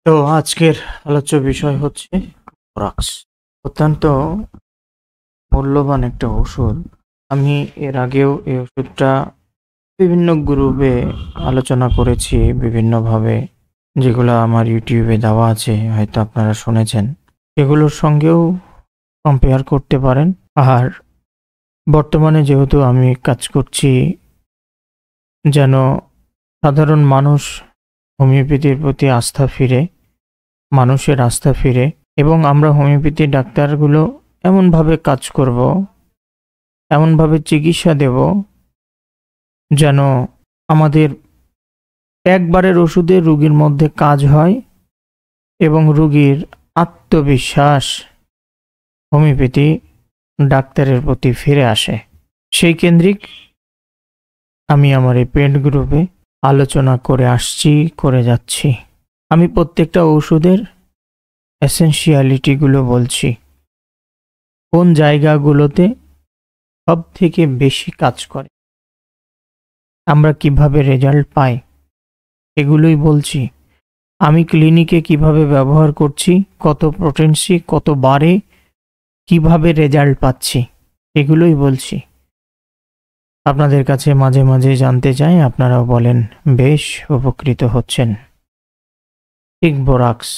তো আজকের আলোচ্য বিষয় হচ্ছে বোরাক্স। অত্যন্ত মূল্যবান একটা ওষুধ। আমি এর আগেও এই ওষুধটা বিভিন্ন গ্রুপে আলোচনা করেছি বিভিন্নভাবে, যেগুলো আমার ইউটিউবে দেওয়া আছে, হয়তো আপনারা শুনেছেন। এগুলোর সঙ্গেও কম্পেয়ার করতে পারেন। আর বর্তমানে যেহেতু আমি কাজ করছি যেন সাধারণ মানুষ হোমিওপ্যাথির প্রতি আস্থা ফিরে, মানুষের আস্থা ফিরে, এবং আমরা হোমিওপ্যাথি ডাক্তারগুলো এমনভাবে কাজ করব, এমনভাবে চিকিৎসা দেব যেন আমাদের একবারের ওষুধে রোগীর মধ্যে কাজ হয় এবং রোগীর আত্মবিশ্বাস হোমিওপ্যাথি ডাক্তারের প্রতি ফিরে আসে। সেই কেন্দ্রিক আমি আমার এই পেড গ্রুপে আলোচনা করে যাচ্ছি। আমি প্রত্যেকটা ওষুধের এসেনশিয়ালিটিগুলো বলছি, কোন জায়গাগুলোতে সব থেকে বেশি কাজ করে, আমরা কিভাবে রেজাল্ট পাই, এগুলোই বলছি। আমি ক্লিনিকে কিভাবে ব্যবহার করছি, কত পোটেন্সি, কত বারে, কিভাবে রেজাল্ট পাচ্ছি, এগুলোই বলছি। আপনাদের কাছে মাঝে মাঝে জানতে চাই, আপনারাও বলেন বেশ উপকৃত হচ্ছেন। ঠিক বোরাক্স,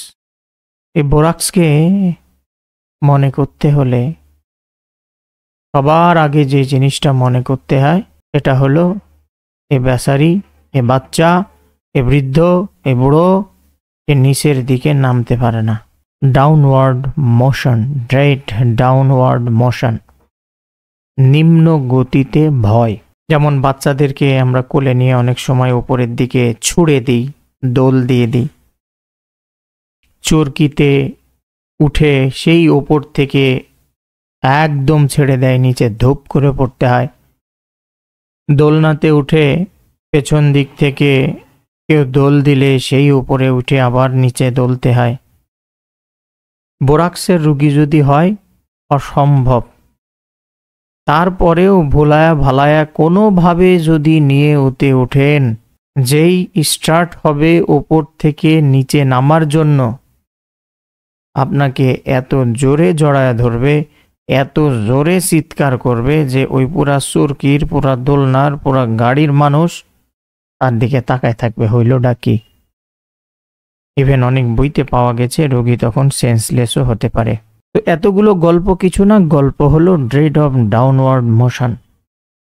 এই বোরাক্সকে মনে করতে হলে সবার আগে যে জিনিসটা মনে করতে হয় সেটা হলো এ বেচারি, এ বাচ্চা, এ বৃদ্ধ, এ বুড়ো, এ নিচের দিকে নামতে পারে না। ডাউনওয়ার্ড মোশন, ড্রেট ডাউনওয়ার্ড মোশন, নিম্ন গতিতে ভয়। যেমন বাচ্চাদেরকে আমরা কোলে নিয়ে অনেক সময় উপরের দিকে ছুঁড়ে দিই, দোল দিয়ে দিই, চরকিতে উঠে সেই ওপর থেকে একদম ছেড়ে দেয়, নিচে ধূপ করে পড়তে হয়। দোলনাতে উঠে পেছন দিক থেকে কেউ দোল দিলে সেই উপরে উঠে আবার নিচে দোলতে হয়। বোরাক্সের রোগী যদি হয়, অসম্ভব। তারপরেও ভোলায়া ভালায়া কোনোভাবে যদি নিয়ে ওতে ওঠেন, যেই স্টার্ট হবে ওপর থেকে নিচে নামার জন্য, আপনাকে এত জোরে জড়ায় ধরবে, এত জোরে চিৎকার করবে যে ওই পুরা চরকির, পুরা দোলনার, পুরা গাড়ির মানুষ তার দিকে তাকায় থাকবে, হইলটা কি। ইভেন অনেক বইতে পাওয়া গেছে রোগী তখন সেন্সলেসও হতে পারে। তো এতগুলো গল্প কিছু না, গল্প হলো ড্রেড অফ ডাউনওয়ার্ড মোশন,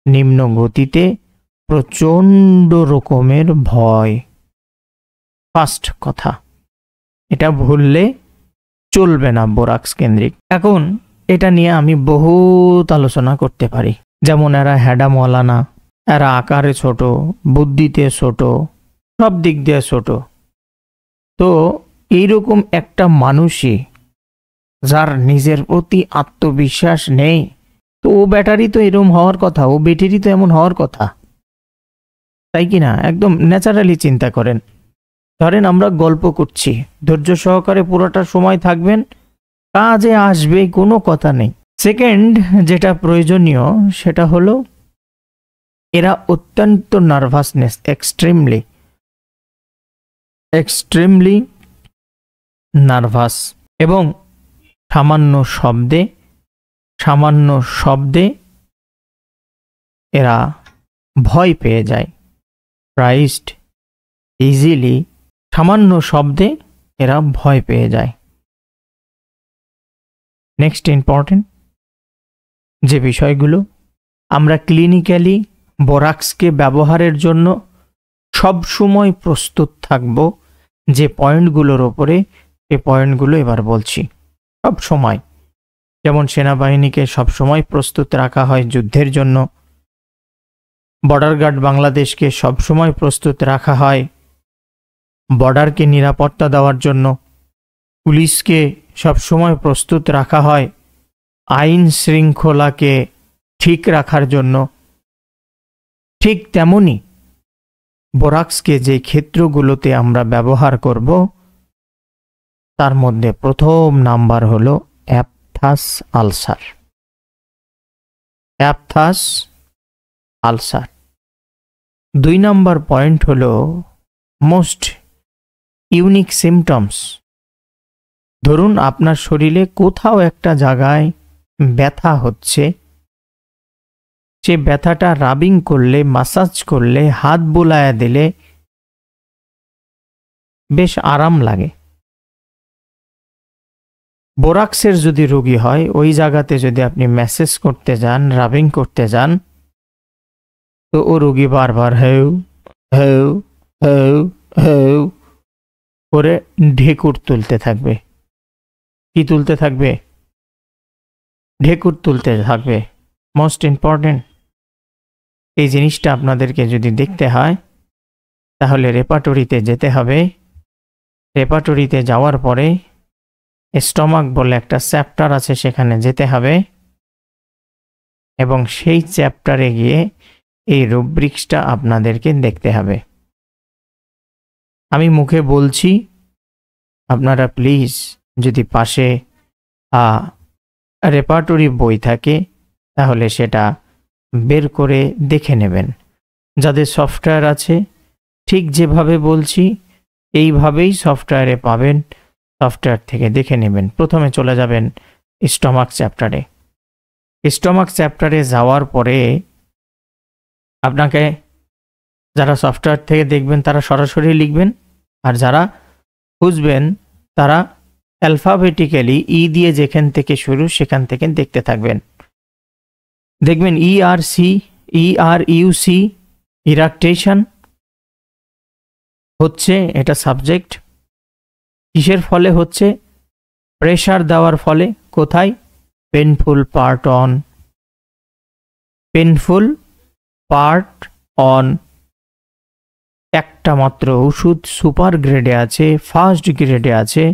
নিম্ন গতিতে প্রচণ্ড রকমের ভয়। ফার্স্ট কথা, এটা ভুললে চলবে না বোরাক্স কেন্দ্রিক। এখন এটা নিয়ে আমি বহুত আলোচনা করতে পারি। যেমন এরা হ্যাডা মলানা, এরা আকারে ছোট, বুদ্ধিতে ছোট, সব দিক দিয়ে ছোট। তো এইরকম একটা মানুষই যার নিজের প্রতি আত্মবিশ্বাস নেই, তো ও ব্যাটারি তো এরকম হওয়ার কথা, ও ব্যাটারি তো এমন হওয়ার কথা, তাই কি না? একদম ন্যাচারালি চিন্তা করেন। ধরেন আমরা গল্প করছি, ধৈর্য সহকারে পুরোটা সময় থাকবেন, কাজে আসবে, কোনো কথা নেই। সেকেন্ড যেটা প্রয়োজনীয় সেটা হলো এরা অত্যন্ত নার্ভাসনেস, এক্সট্রিমলি নার্ভাস, এবং সামান্য শব্দে এরা ভয় পেয়ে যায়। প্রাইসড ইজিলি, সামান্য শব্দে এরা ভয় পেয়ে যায়। নেক্সট ইম্পর্টেন্ট যে বিষয়গুলো, আমরা ক্লিনিক্যালি বোরাক্সকে ব্যবহারের জন্য সব সময় প্রস্তুত থাকব। যে পয়েন্টগুলোর ওপরে, এই পয়েন্টগুলো এবার বলছি। সব সময়, যেমন সেনাবাহিনীকে সবসময় প্রস্তুত রাখা হয় যুদ্ধের জন্য, বর্ডার গার্ড বাংলাদেশকে সবসময় প্রস্তুত রাখা হয় বর্ডারকে নিরাপত্তা দেওয়ার জন্য, পুলিশকে সবসময় প্রস্তুত রাখা হয় আইন শৃঙ্খলাকে ঠিক রাখার জন্য। ঠিক তেমনি বোরাক্সকে যে ক্ষেত্রগুলোতে আমরা ব্যবহার করব, তার মধ্যে প্রথম নাম্বার হলো aphthous ulcer. Aphthous ulcer. 2 number point হলো মোস্ট ইউনিক সিমটমস। ধরুন আপনার শরীরে কোথাও একটা জায়গায় ব্যথা হচ্ছে, সে ব্যথাটা রাবিং করলে, মাসাজ করলে, হাত বুলায়া দিলে বেশ আরাম লাগে। বোরাক্সের যদি রোগী হয়, ওই জায়গাতে যদি আপনি ম্যাসেজ করতে যান, রাবিং করতে যান, তো ও রোগী বারবার হেউ হেউ হেউ হেউ করে ঢেকুর তুলতে থাকবে। কি তুলতে থাকবে? ঢেকুর তুলতে থাকবে। মোস্ট ইম্পর্টেন্ট, এই জিনিসটা আপনাদেরকে যদি দেখতে হয় তাহলে রেপাটরিতে যেতে হবে। রেপাটরিতে যাওয়ার পরে স্টমাক বলে একটা চ্যাপ্টার আছে, সেখানে যেতে হবে এবং সেই চ্যাপ্টারে গিয়ে এই রুব্রিক্সটা আপনাদেরকে দেখতে হবে। আমি মুখে বলছি, আপনারা প্লিজ যদি পাশে রেপার্টরি বই থাকে তাহলে সেটা বের করে দেখে নেবেন। যাদের সফটওয়্যার আছে, ঠিক যেভাবে বলছি এইভাবেই সফটওয়্যারে পাবেন, সফটওয়্যার থেকে দেখে নেবেন। প্রথমে চলে যাবেন স্টমাক চ্যাপ্টারে। স্টমাক চ্যাপ্টারে যাওয়ার পরে আপনাকে, যারা সফটওয়্যার থেকে দেখবেন তারা সরাসরি লিখবেন, আর যারা খুঁজবেন তারা অ্যালফাবেটিক্যালি ই দিয়ে যেখান থেকে শুরু সেখান থেকে দেখতে থাকবেন। দেখবেন ERC ইরাকটেশন হচ্ছে, এটা সাবজেক্ট। কিসের ফলে হচ্ছে? প্রেশার দেওয়ার ফলে। কোথায়? Painful part on. Painful part on. একটা মাত্র ওষুধ সুপার গ্রেডে আছে, ফার্স্ট গ্রেডে আছে,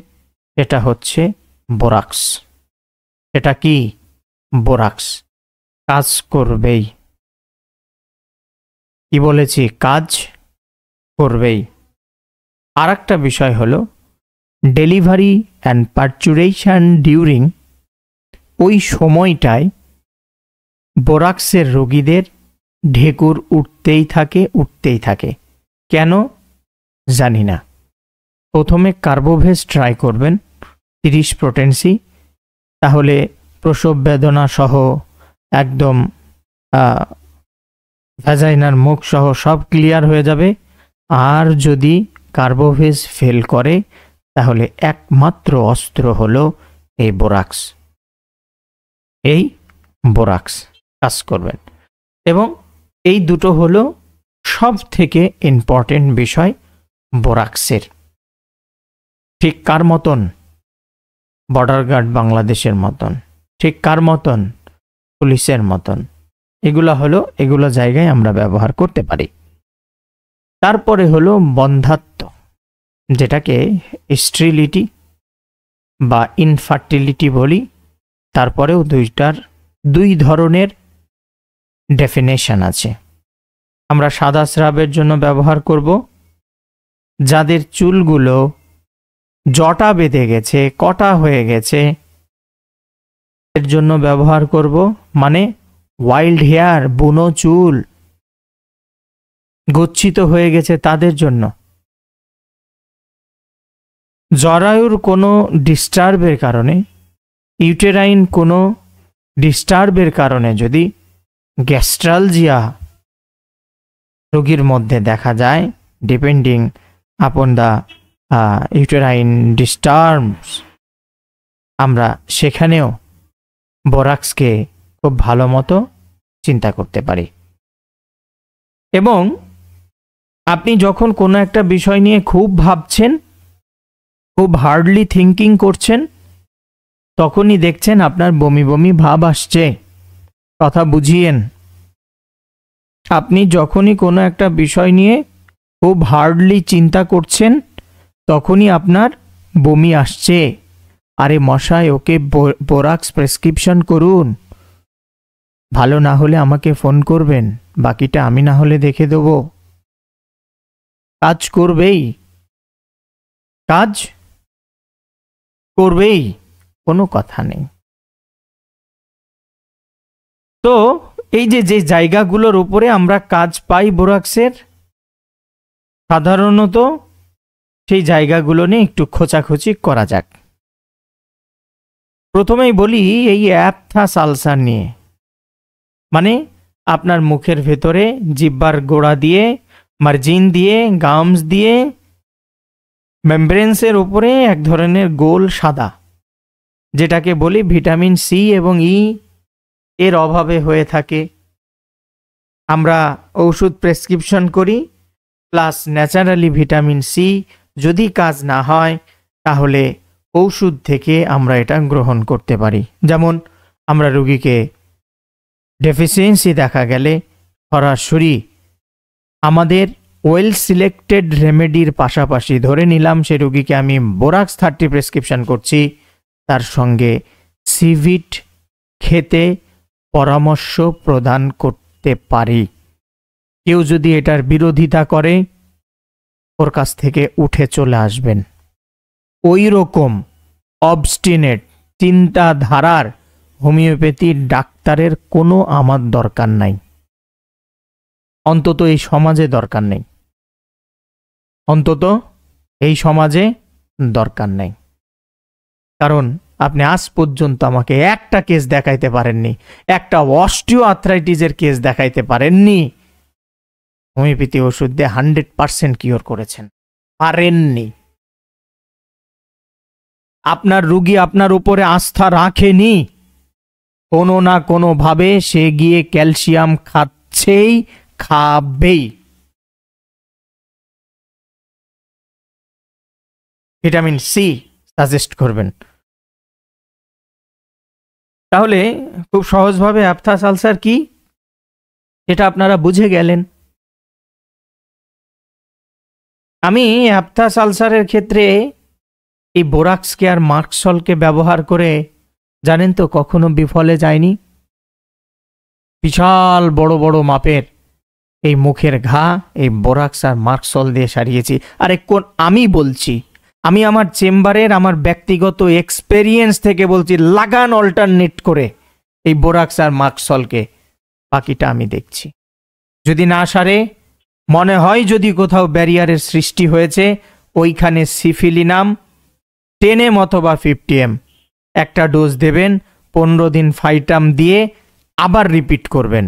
এটা হচ্ছে বোরাক্স। এটা কি? বোরাক্স। কাজ করবেই। কি বলেছি? কাজ করবেই। আর একটা বিষয় হলো ডেলিভারি অ্যান্ড পার্চুরেশন ডিউরিং, ওই সময়টায় বোরাক্সের রোগীদের ঢেকুর উঠতেই থাকে। কেন জানি না। প্রথমে কার্বোভেজ ট্রাই করবেন 30 পোটেন্সি, তাহলে প্রসব বেদনা সহ একদম ভ্যাজাইনার মুখ সহ সব ক্লিয়ার হয়ে যাবে। আর যদি কার্বোভেজ ফেল করে তাহলে একমাত্র অস্ত্র হলো এই বোরাক্স। এই বোরাক্স কাজ করবেন। এবং এই দুটো হলো সব থেকে ইম্পর্টেন্ট বিষয় বোরাক্সের। ঠিক কার মতন? বর্ডার গার্ড বাংলাদেশের মতন। ঠিক কার মতন? পুলিশের মতন। এগুলো জায়গায় আমরা ব্যবহার করতে পারি। তারপরে হলো বন্ধ্যাত্ব, যেটাকে স্টেরিলিটি বা ইনফার্টিলিটি বলি। তারপরেও দুই ধরনের ডেফিনেশন আছে। আমরা সাদা স্রাবের জন্য ব্যবহার করব, যাদের চুলগুলো জটা বেঁধে গেছে, কটা হয়ে গেছে, এর জন্য ব্যবহার করব। মানে ওয়াইল্ড হেয়ার, বুনো চুল গচ্ছিত হয়ে গেছে তাদের জন্য। জরায়ুর কোনো ডিস্টার্বের কারণে, ইউটেরাইন কোনো ডিস্টার্বের কারণে যদি গ্যাস্ট্রালজিয়া রোগীর মধ্যে দেখা যায়, depending upon the uterine disturbs, আমরা সেখানেও বোরাক্সকে খুব ভালো মতো চিন্তা করতে পারি। এবং আপনি যখন কোনো একটা বিষয় নিয়ে খুব ভাবছেন, খুব হার্ডলি থিঙ্কিং করছেন, তখনই দেখছেন আপনার বমি বমি ভাব আসছে। কথা বুঝিয়েন। আপনি যখনই কোনো একটা বিষয় নিয়ে খুব হার্ডলি চিন্তা করছেন, তখনই আপনার বমি আসছে। আরে মশাই, ওকে বোরাক্স প্রেসক্রিপশন করুন। ভালো না হলে আমাকে ফোন করবেন, বাকিটা আমি না হলে দেখে দেব। কাজ করবেই, কাজ করবেই, কোনো কথা নেই। তো এই যে জায়গাগুলোর উপরে আমরা কাজ পাই বোরাক্সের, সাধারণত সেই জায়গাগুলো নিয়ে একটু খোঁচাখুচি করা যাক। প্রথমেই বলি এই অ্যাপথাস আলসার নিয়ে। মানে আপনার মুখের ভেতরে জিহ্বার গোড়া দিয়ে, মার্জিন দিয়ে, গামস দিয়ে মেমব্রেন্সের উপরে এক ধরনের গোল সাদা, যেটাকে বলি ভিটামিন সি এবং ই এর অভাবে হয়ে থাকে। আমরা ওষুধ প্রেসক্রিপশন করি, প্লাস ন্যাচারালি ভিটামিন সি যদি কাজ না হয় তাহলে ঔষধ থেকে আমরা এটা গ্রহণ করতে পারি। যেমন আমরা রোগীকে ডেফিসিয়েন্সি দেখা গেলে সরাসরি আমাদের ওয়েল সিলেক্টেড রেমেডির পাশাপাশি ধরে নিলাম সে রোগীকে আমি বোরাক্স 30 প্রেসক্রিপশন করছি, তার সঙ্গে সিভিট খেতে পরামর্শ প্রদান করতে পারি। কেউ যদি এটার বিরোধিতা করে ওর কাছ থেকে উঠে চলে আসবেন। ওই রকম অবস্টিনেট চিন্তাধারার হোমিওপ্যাথির ডাক্তারের কোনো আমার দরকার নাই, অন্তত এই সমাজে দরকার নেই, অন্তত এই সমাজে দরকার নেই। কারণ আপনি আজ পর্যন্ত আমাকে একটা কেস দেখাইতে পারেননি, একটা অস্টিও আর্থ্রাইটিসের কেস দেখাইতে পারেননি হোমিওপ্যাথি ওষুধ দিয়ে 100% কিওর করেছেন, পারেননি। আপনার রোগী আপনার উপরে আস্থা রাখেনি, কোনো না কোনো ভাবে সে গিয়ে ক্যালসিয়াম খাচ্ছেই, খাবেই। ভিটামিন সি সাজেস্ট করবেন। তাহলে খুব সহজভাবে অ্যাপথাস আলসার কি এটা আপনারা বুঝে গেলেন। আমি অ্যাপথাস আলসারের ক্ষেত্রে এই বোরাক্স কেয়ার মার্কসলকে ব্যবহার করে জানেন তো কখনো বিফলে যায়নি। বিশাল বড় বড় মাপের এই মুখের ঘা এই বোরাক্স আর মার্কসল দিয়ে সারিয়েছি। আরে কোন আমি বলছি, আমি আমার চেম্বারের আমার ব্যক্তিগত এক্সপেরিয়েন্স থেকে বলছি, লাগান অল্টারনেট করে এই বোরাক্স আর মার্কসলকে, বাকিটা আমি দেখছি। যদি না সারে, মনে হয় যদি কোথাও ব্যারিয়ারের সৃষ্টি হয়েছে, ওইখানে সিফিলিনাম 10 অথবা 50 একটা ডোজ দেবেন, 15 দিন ফাইটাম দিয়ে আবার রিপিট করবেন।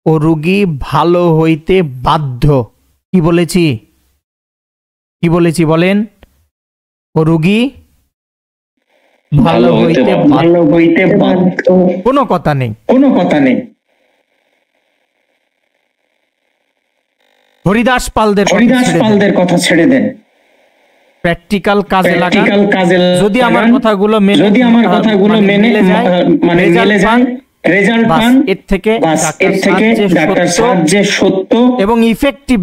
ও রোগী ভালো হইতে বাধ্য। কি বলেছি, কি বলেছি বলেন? ও রোগী ভালো হইতে বাধ্য। কোনো কথা নেই, কোনো কথা নেই। হরিদাস পালদের কথা ছেড়ে দেন, প্র্যাকটিক্যাল কাজে লাগান। যদি আমার কথাগুলো মেনে যায়, রেজাল্ট পান, এর থেকে ডাক্তার সাহেব যে সত্য এবং ইফেক্টিভ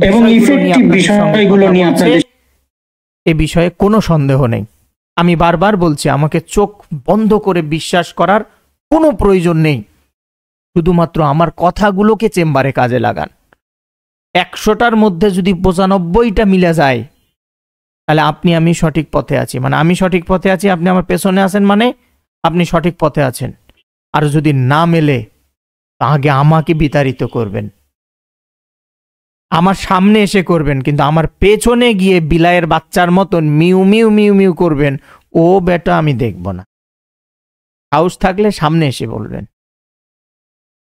বিষয়গুলো নিয়ে আপনাদের এ বিষয়ে কোনো সন্দেহ নেই। আমি বারবার বলছি, আমাকে চোখ বন্ধ করে বিশ্বাস করার কোনো প্রয়োজন নেই, শুধুমাত্র আমার কথাগুলোকে চেম্বারে কাজে লাগান। 100টার মধ্যে যদি 95টা মিলে যায়, তাহলে আপনি আমি সঠিক পথে আছি, মানে আমি সঠিক পথে আছি, আপনি আমার পেছনে আছেন, মানে আপনি সঠিক পথে আছেন। আর যদি না মেলে, আগে আমাকে বিতাড়িত করবেন, আমার সামনে এসে করবেন, কিন্তু আমার পেছনে গিয়ে বিলায়ের বাচ্চার মতন মিউ মিউ মিউ মিউ করবেন, ও বেটা আমি দেখব না। হাউস থাকলে সামনে এসে বলবেন।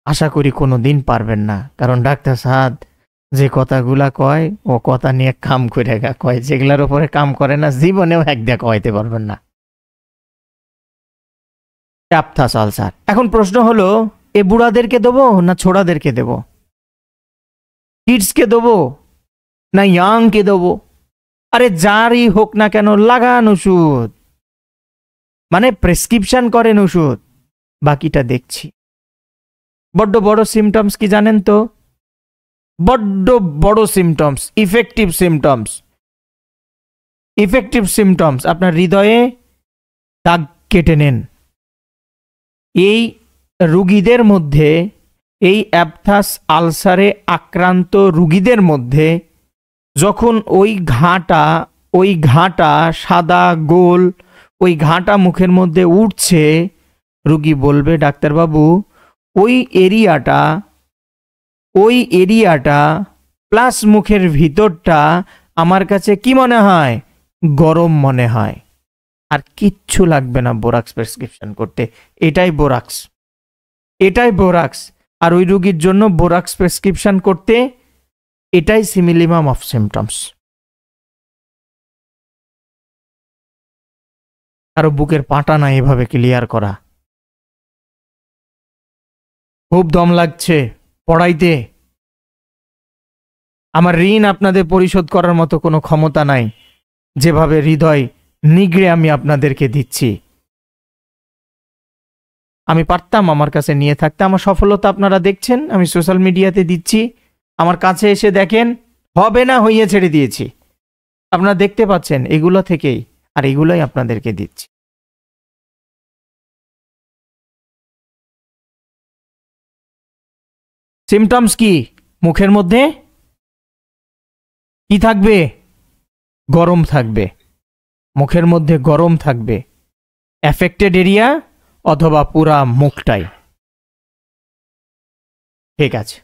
আশা করি কোনো দিন পারবেন না, কারণ ডাক্তার সাদ যে কথাগুলা কয় ও কথা নিয়ে কাম করে কয়, যেগুলার উপরে কাম করে না জীবনেও এক দিয়ে কয়তে পারবেন না। Aphthous ulcer. এখন প্রশ্ন হলো, এ বুড়াদেরকে দেবো না ছোড়াদেরকে দেব, কিডসকে দেবো না ইয়াংকে দেবো? আরে যারই হোক না কেন লাগান ওষুধ, মানে প্রেসক্রিপশন করেন ওষুধ, বাকিটা দেখছি। বড্ড বড় সিমটমস কি জানেন তো? বড্ড বড় symptoms, effective symptoms. Effective symptoms আপনার হৃদয়ে দাগ কেটে নেন। এই রোগীদের মধ্যে, এই অ্যাপথাস আলসারে আক্রান্ত রোগীদের মধ্যে যখন ওই ঘাটা সাদা গোল, ওই ঘাটা মুখের মধ্যে উঠছে, রোগী বলবে, ডাক্তারবাবু ওই এরিয়াটা প্লাস মুখের ভিতরটা আমার কাছে কি মনে হয়, গরম মনে হয়, আর কিচ্ছু লাগবে না বোরাক্স প্রেসক্রিপশন করতে। এটাই বোরাক্স, এটাই বোরাক্স। আর ওই রোগীর জন্য বোরাক্স প্রেসক্রিপশন করতে এটাই সিমিলিমাম অফ সিমটমস। কারো বুকের পাটা না এভাবে ক্লিয়ার করা, খুব দম লাগছে পড়াইতে, আমার ঋণ আপনাদের পরিশোধ করার মতো কোনো ক্ষমতা নাই, যেভাবে হৃদয় নিগড়ে আমি আপনাদেরকে দিচ্ছি। আমি পারতাম আমার কাছে নিয়ে থাকতে, আমার সফলতা আপনারা দেখছেন, আমি সোশ্যাল মিডিয়াতে দিচ্ছি, আমার কাছে এসে দেখেন, হবে না হইয়ে ছেড়ে দিয়েছি। আপনারা দেখতে পাচ্ছেন এগুলো থেকেই, আর এগুলোই আপনাদেরকে দিচ্ছি। সিমটমস কি? মুখের মধ্যে কি থাকবে? গরম থাকবে, মুখের মধ্যে গরম থাকবে, অ্যাফেক্টেড এরিয়া অথবা পুরা মুখটাই। ঠিক আছে,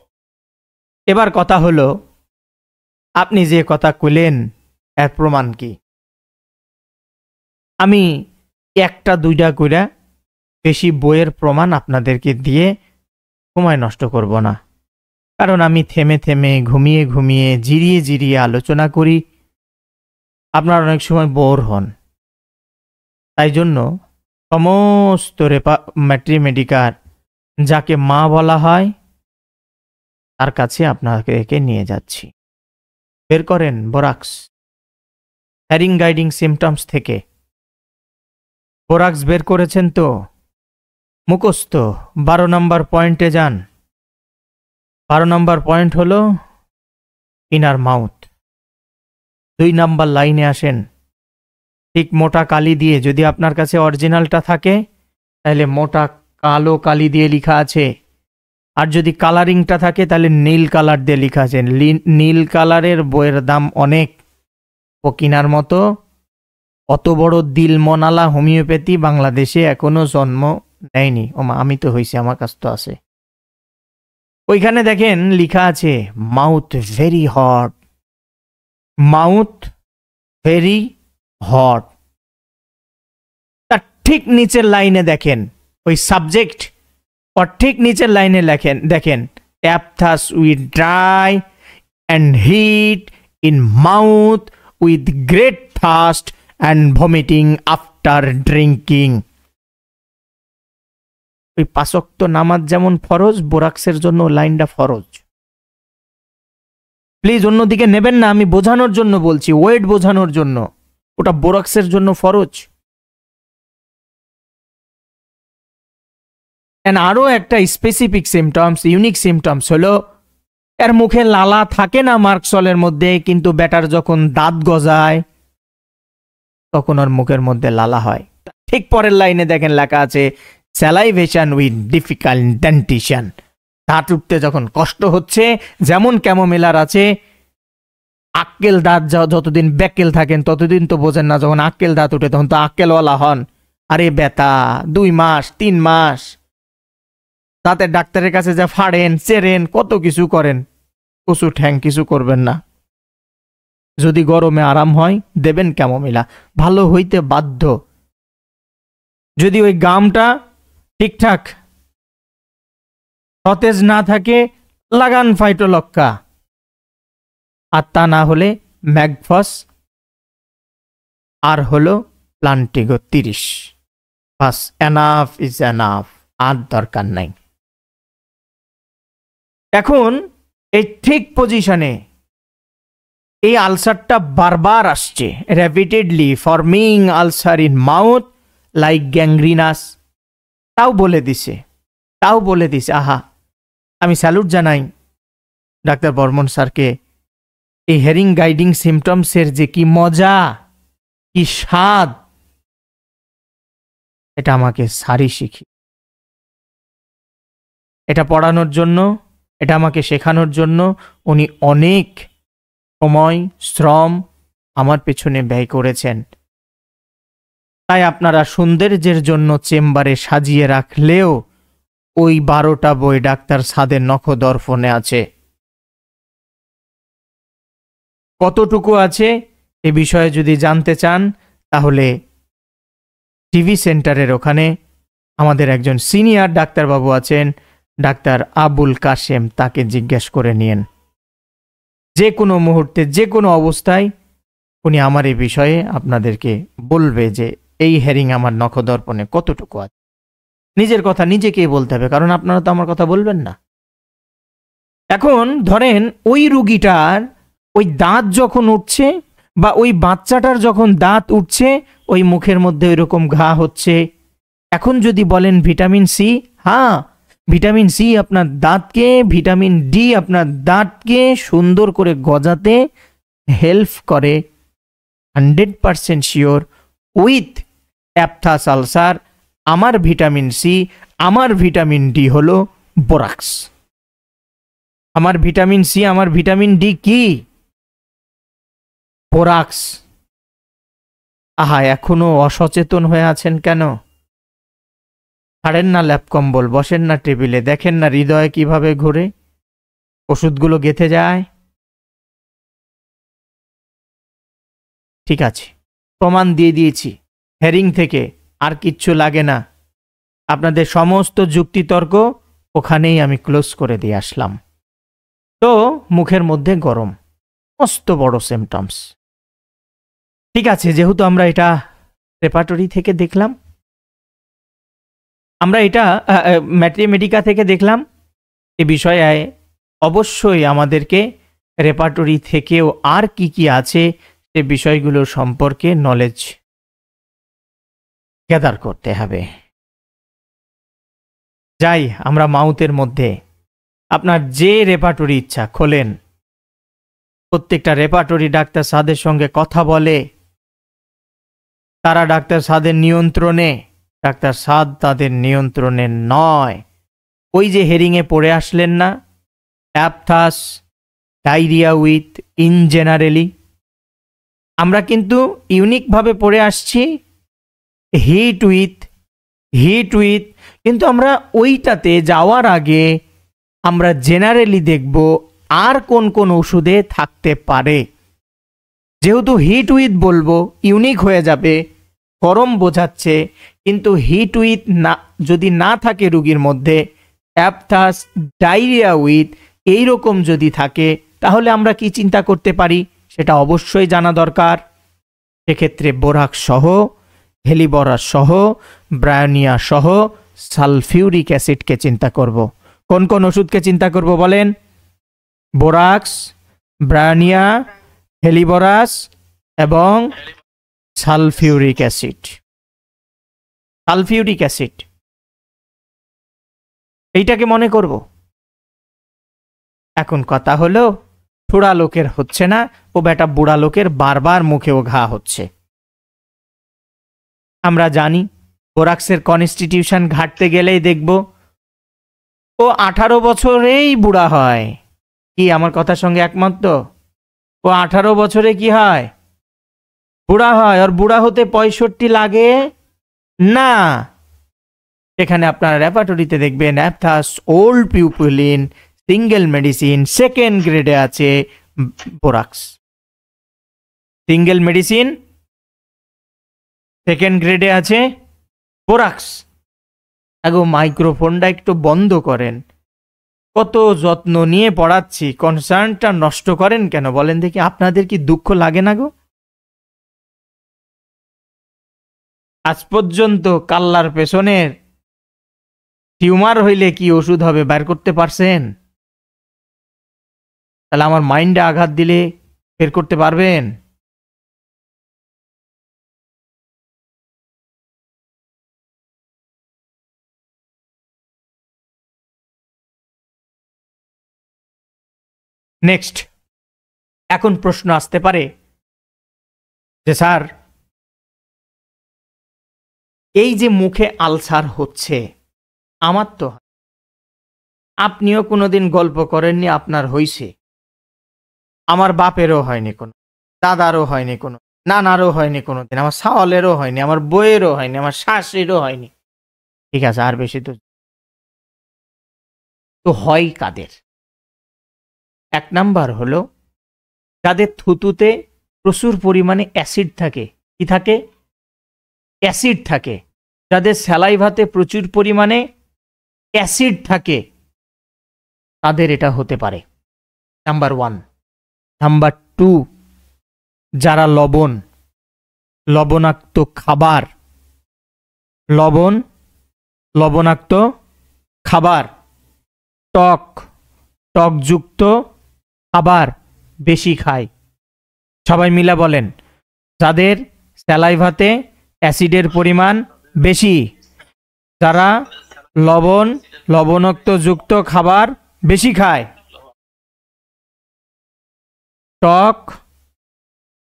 এবার কথা হলো, আপনি যে কথা কইলেন এর প্রমাণ কি? আমি একটা দুইটা কইরা বেশি বইয়ের প্রমাণ আপনাদেরকে দিয়ে সময় নষ্ট করব না, কারণ আমি থেমে থেমে, ঘুমিয়ে ঘুমিয়ে, জিরিয়ে জিরিয়ে আলোচনা করি, আপনারা অনেক সময় বোর হন। তাই জন্য সমস্ত ম্যাট্রিমেডিকার যাকে মা বলা হয় তার কাছে আপনাকে নিয়ে যাচ্ছি। বের করেন বোরাক্স হ্যারিং গাইডিং সিমটমস থেকে। বোরাক্স বের করেছেন তো? মুখস্থ 12 নম্বর পয়েন্টে যান। 12 নম্বর পয়েন্ট হলো ইনার মাউথ। 2 নম্বর লাইনে আসেন। ঠিক মোটা কালি দিয়ে, যদি আপনার কাছে অরিজিনালটা থাকে তাহলে মোটা কালো কালি দিয়ে লেখা আছে, আর যদি কালারিংটা থাকে তাহলে নীল কালার দিয়ে লেখা আছে। নীল কালারের বইয়ের দাম অনেক, ও কিনার মতো অত বড় দিলমনালা হোমিওপ্যাথি বাংলাদেশে এখনো জন্ম নেয়নি। ওমা, আমি তো হয়েছি, আমার কাছ তো আছে। ওইখানে দেখেন লেখা আছে mouth very hot, mouth very hot. তার ঠিক নিচের লাইনে দেখেন ওই সাবজেক্ট, আর ঠিক নিচের লাইনে লেখেন, দেখেন aphthous with dry and heat in mouth with great thirst and vomiting after drinking. ওই 5 ওয়াক্ত নামাজ যেমন ফরজ, বোরাক্সের জন্য লাইনটা ফরজ। প্লিজ অন্যদিকে নেবেন না, আমি বোঝানোর জন্য বলছি, ওয়েট বোঝানোর জন্য। ওটা বোরাক্সের জন্য ফরজ। আরো একটা স্পেসিফিক সিমটমস, ইউনিক সিমটমস হলো এর মুখে লালা থাকে না মার্কসলের মধ্যে, কিন্তু ব্যাটার যখন দাঁত গজায় তখন ওর মুখের মধ্যে লালা হয়। ঠিক পরের লাইনে দেখেন লেখা আছে স্যালাইভেশন উইথ ডিফিকাল্ট ডেন্টিশন। দাঁত উঠতে যখন কষ্ট হচ্ছে, যেমন ক্যামোমিলার আছে, আক্কেল দাঁত যতদিন ব্যাক্কেল থাকেন ততদিন তো বোঝেন না, যখন আক্কেল দাঁত উঠে তখন তো আক্কেলওয়ালা হন। আরে বেতা 2 মাস 3 মাস দাঁতের ডাক্তারের কাছে যা ফাড়েন, চেরেন, কত কিছু করেন, কচু ঠ্যাং কিছু করবেন না। যদি গরমে আরাম হয় দেবেন ক্যামোমিলা, ভালো হইতে বাধ্য। যদি ওই গামটা ঠিকঠাক সতেজ না থাকে লাগান ফাইটোলক্কা, আর তা না হলে ম্যাগফস, আর হলো প্লান্টিগো 30। বাস, এনাফ ইজ এনাফ, আর দরকার নাই। এখন এই ঠিক পজিশনে এই আলসারটা বারবার আসছে, repeatedly forming ulcer in mouth like gangrenous. তাও বলে দিছে। আহা, আমি স্যালুট জানাই ডাক্তার বর্মন স্যারকে। এই হেরিং গাইডিং সিমটমসের যে কি মজা, কি স্বাদ, এটা আমাকে স্যারই শিখি। এটা পড়ানোর জন্য, এটা আমাকে শেখানোর জন্য উনি অনেক সময়, শ্রম আমার পেছনে ব্যয় করেছেন। তাই আপনারা সৌন্দর্যের জন্য চেম্বারে সাজিয়ে রাখলেও ওই 12টা বই ডাক্তার সাদের নখদর্পণে আছে। কতটুকু আছে এ বিষয়ে যদি জানতে চান তাহলে টিভি সেন্টারের ওখানে আমাদের একজন সিনিয়র ডাক্তারবাবু আছেন, ডাক্তার আবুল কাশেম, তাকে জিজ্ঞেস করে নিন। যে কোনো মুহূর্তে যে কোনো অবস্থায় উনি আমার এই বিষয়ে আপনাদেরকে বলবে যে এই হেরিং আমার নখদর্পণে কতটুকু আছে। নিজের কথা নিজেকেই বলতে হবে, কারণ আপনারা তো আমার কথা বলবেন না। এখন ধরেন ওই রুগীটার ওই দাঁত যখন উঠছে বা ওই বাচ্চাটার যখন দাঁত উঠছে, ওই মুখের মধ্যে ওইরকম ঘা হচ্ছে, এখন যদি বলেন ভিটামিন সি, হ্যাঁ ভিটামিন সি আপনার দাঁতকে, ভিটামিন ডি আপনার দাঁতকে সুন্দর করে গজাতে হেল্প করে, 100% শিওর। উইথ অ্যাপথাস আলসার আমার ভিটামিন সি, আমার ভিটামিন ডি হলো বোরাক্স। আমার ভিটামিন সি, আমার ভিটামিন ডি কি? বোরাক্স। আহা, এখনো অসচেতন হয়ে আছেন কেন? ছাড়েন না ল্যাপ কম্বল, বসেন না টেবিলে, দেখেন না হৃদয়ে কিভাবে ঘুরে, ওষুধগুলো গেঁথে যায়। ঠিক আছে, প্রমাণ দিয়ে দিয়েছি, হেরিং থেকে আর কিচ্ছু লাগে না। আপনাদের সমস্ত যুক্তিতর্ক ওখানেই আমি ক্লোজ করে দিয়ে আসলাম। তো মুখের মধ্যে গরম, মস্ত বড় সিমটমস। ঠিক আছে, যেহেতু আমরা এটা রেপার্টরি থেকে দেখলাম, আমরা এটা ম্যাট্রিমেডিকা থেকে দেখলাম, এ বিষয়ে অবশ্যই আমাদেরকে রেপার্টরি থেকেও আর কি কি আছে সে বিষয়গুলো সম্পর্কে নলেজ গ্যাদার করতে হবে। যাই আমরা মাউথের মধ্যে, আপনার যে রেপার্টরি ইচ্ছা খোলেন, প্রত্যেকটা রেপার্টরি ডাক্তার সাদের সঙ্গে কথা বলে, তারা ডাক্তার সাদের নিয়ন্ত্রণে, ডাক্তার সাদ তাদের নিয়ন্ত্রণে নয়। ওই যে হেরিংয়ে পড়ে আসলেন না, aphthous, diarrhoea with in generally, আমরা কিন্তু ইউনিকভাবে পড়ে আসছি হিট উইথ, কিন্তু আমরা ওইটাতে যাওয়ার আগে আমরা জেনারেলি দেখব আর কোন কোন ওষুধে থাকতে পারে। যেহেতু হিট উইথ বলবো, ইউনিক হয়ে যাবে, গরম বোঝাচ্ছে, কিন্তু হিট উইথ না যদি না থাকে রুগীর মধ্যে, অ্যাপথাস, ডায়রিয়া উইথ এইরকম যদি থাকে, তাহলে আমরা কি চিন্তা করতে পারি সেটা অবশ্যই জানা দরকার। সেক্ষেত্রে বোরাক্স সহ, হেলিবরাস সহ, ব্রায়োনিয়া সহ সালফিউরিক অ্যাসিডকে চিন্তা করব। কোন কোন ওষুধকে চিন্তা করব বলেন? বোরাক্স, ব্রায়োনিয়া, হেলিবরাস এবং সালফিউরিক অ্যাসিড। সালফিউরিক অ্যাসিড এইটাকে মনে করব। এখন কথা হলো, ছোড়া লোকের হচ্ছে না, ও বেটা বুড়া লোকের বারবার মুখেও ঘা হচ্ছে। আমরা জানি বোরাক্সের কনস্টিটিউশন ঘাটতে গেলেই দেখব ও 18 বছরেই বুড়া হয়। কি আমার কথার সঙ্গে একমত তো? ও 18 বছরে কি হয়? বুড়া হয়। আর বুড়া হতে 65 লাগে না। এখানে আপনারা রেপার্টরিতে দেখবেন অ্যাপথাস, ওল্ড পিউপুলিন, সিঙ্গেল মেডিসিন, সেকেন্ড গ্রেডে আছে বোরাক্স। সিঙ্গেল মেডিসিন, সেকেন্ড গ্রেডে আছে বোরাক্স। আগো মাইক্রোফোনটা একটু বন্ধ করেন, কত যত্ন নিয়ে পড়াচ্ছি, কনসার্নটা নষ্ট করেন কেন বলেন দেখি? আপনাদের কি দুঃখ লাগে না গো? আজ পর্যন্ত কাল্লার পেছনের টিউমার হইলে কি ওষুধ হবে বের করতে পারছেন? তাহলে আমার মাইন্ডে আঘাত দিলে বের করতে পারবেন? নেক্সট, এখন প্রশ্ন আসতে পারে যে স্যার, এই যে মুখে আলসার হচ্ছে, আমার তো, আপনিও কোনোদিন গল্প করেননি আপনার হইছে, আমার বাপেরও হয়নি, কোনো দাদারও হয়নি, কোনো নানারও হয়নি কোনোদিন, আমার সাওয়ালেরও হয়নি, আমার বইয়েরও হয়নি, আমার শাশুড়িরও হয়নি। ঠিক আছে, আর বেশি তো তো হয় কাদের? এক নাম্বার হলো যাদের থুতুতে প্রচুর পরিমাণে অ্যাসিড থাকে। কি থাকে? অ্যাসিড থাকে। যাদের স্যালাইভাতে প্রচুর পরিমাণে অ্যাসিড থাকে তাদের এটা হতে পারে, নাম্বার 1। নাম্বার 2, যারা লবণাক্ত খাবার, লবণাক্ত খাবার, টকযুক্ত খাবার বেশি খায়। সবাই মিলে বলেন, যাদের স্যালাইভাতে অ্যাসিডের পরিমাণ বেশি, যারা লবণাক্তযুক্ত খাবার বেশি খায়,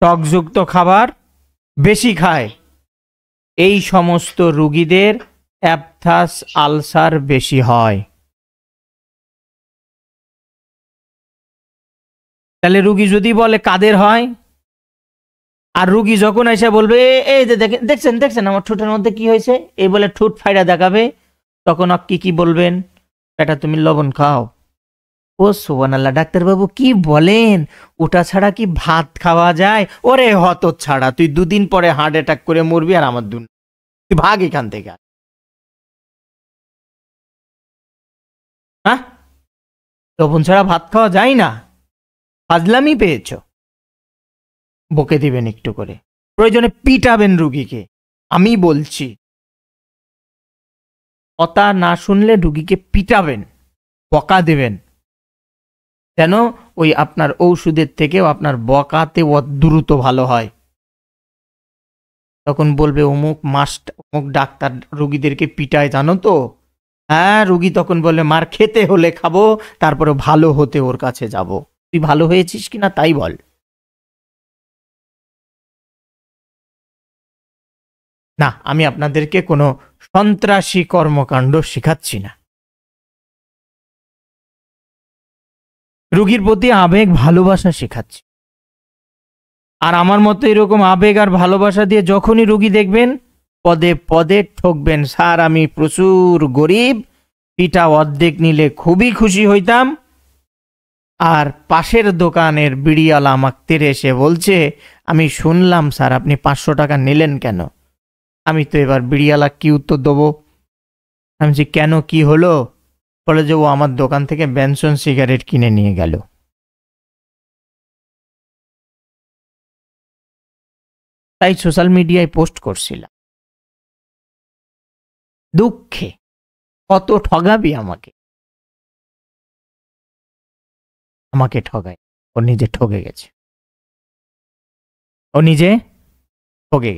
টকযুক্ত খাবার বেশি খায়, এই সমস্ত রোগীদের অ্যাপথাস আলসার বেশি হয়। তাহলে রোগী যদি বলে কাদের হয়, আর রোগী যখন এসে বলবে এই যে দেখছেন আমার ঠোঁটের মধ্যে কি হয়েছে, এই বলে ঠোঁট ফাইড়া দেখাবে, তখন কি বলবেন? এটা তুমি লবণ খাও। ও সুবহানাল্লাহ, ডাক্তারবাবু কি বলেন, ওটা ছাড়া কি ভাত খাওয়া যায়? ওরে হত ছাড়া, তুই 2 দিন পরে হার্ট অ্যাটাক করে মরবি আর আমার তুই ভাগ এখান থেকে। হ্যাঁ, লবণ ছাড়া ভাত খাওয়া যায় না? ফাজলামি পেয়েছ? বকে দিবেন একটু করে, প্রয়োজনে পিটাবেন রুগীকে। আমি বলছি, কথা না শুনলে রুগীকে পিটাবেন, বকা দেবেন, যেন ওই আপনার ঔষধের থেকেও আপনার বকাতে দ্রুত ভালো হয়। তখন বলবে অমুক ডাক্তার রুগীদেরকে পিটায়, জানো তো? হ্যাঁ, রুগী তখন বলে মার খেতে হলে খাবো, তারপরে ভালো হতে ওর কাছে যাব। তুই ভালো হয়েছিস কিনা তাই বল। না, আমি আপনাদেরকে কোনো সন্ত্রাসী কর্মকাণ্ড শেখাচ্ছি না। রুগীর প্রতি আবেগ ভালোবাসা শেখাচ্ছি। আর আমার মতো এরকম আবেগ আর ভালোবাসা দিয়ে যখনই রুগী দেখবেন, পদে পদে ঠকবেন, স্যার আমি প্রচুর গরিব, পিঠা অর্ধেক নিলে খুবই খুশি হইতাম। আর পাশের দোকানের বিড়িওয়ালা আমাকে তেড়ে এসে বলছে, আমি শুনলাম স্যার আপনি 500 টাকা নিলেন কেন? আমি তো এবার বিড়িওয়ালা কি উত্তর দেবো? আমি বলছি কেন, কি হলো? বলে যে ও আমার দোকান থেকে বেনসন সিগারেট কিনে নিয়ে গেল। তাই সোশ্যাল মিডিয়ায় পোস্ট করছিলাম, দুঃখে। কত ঠগাবি আমাকে ঠগায়। ও নিজে ঠকে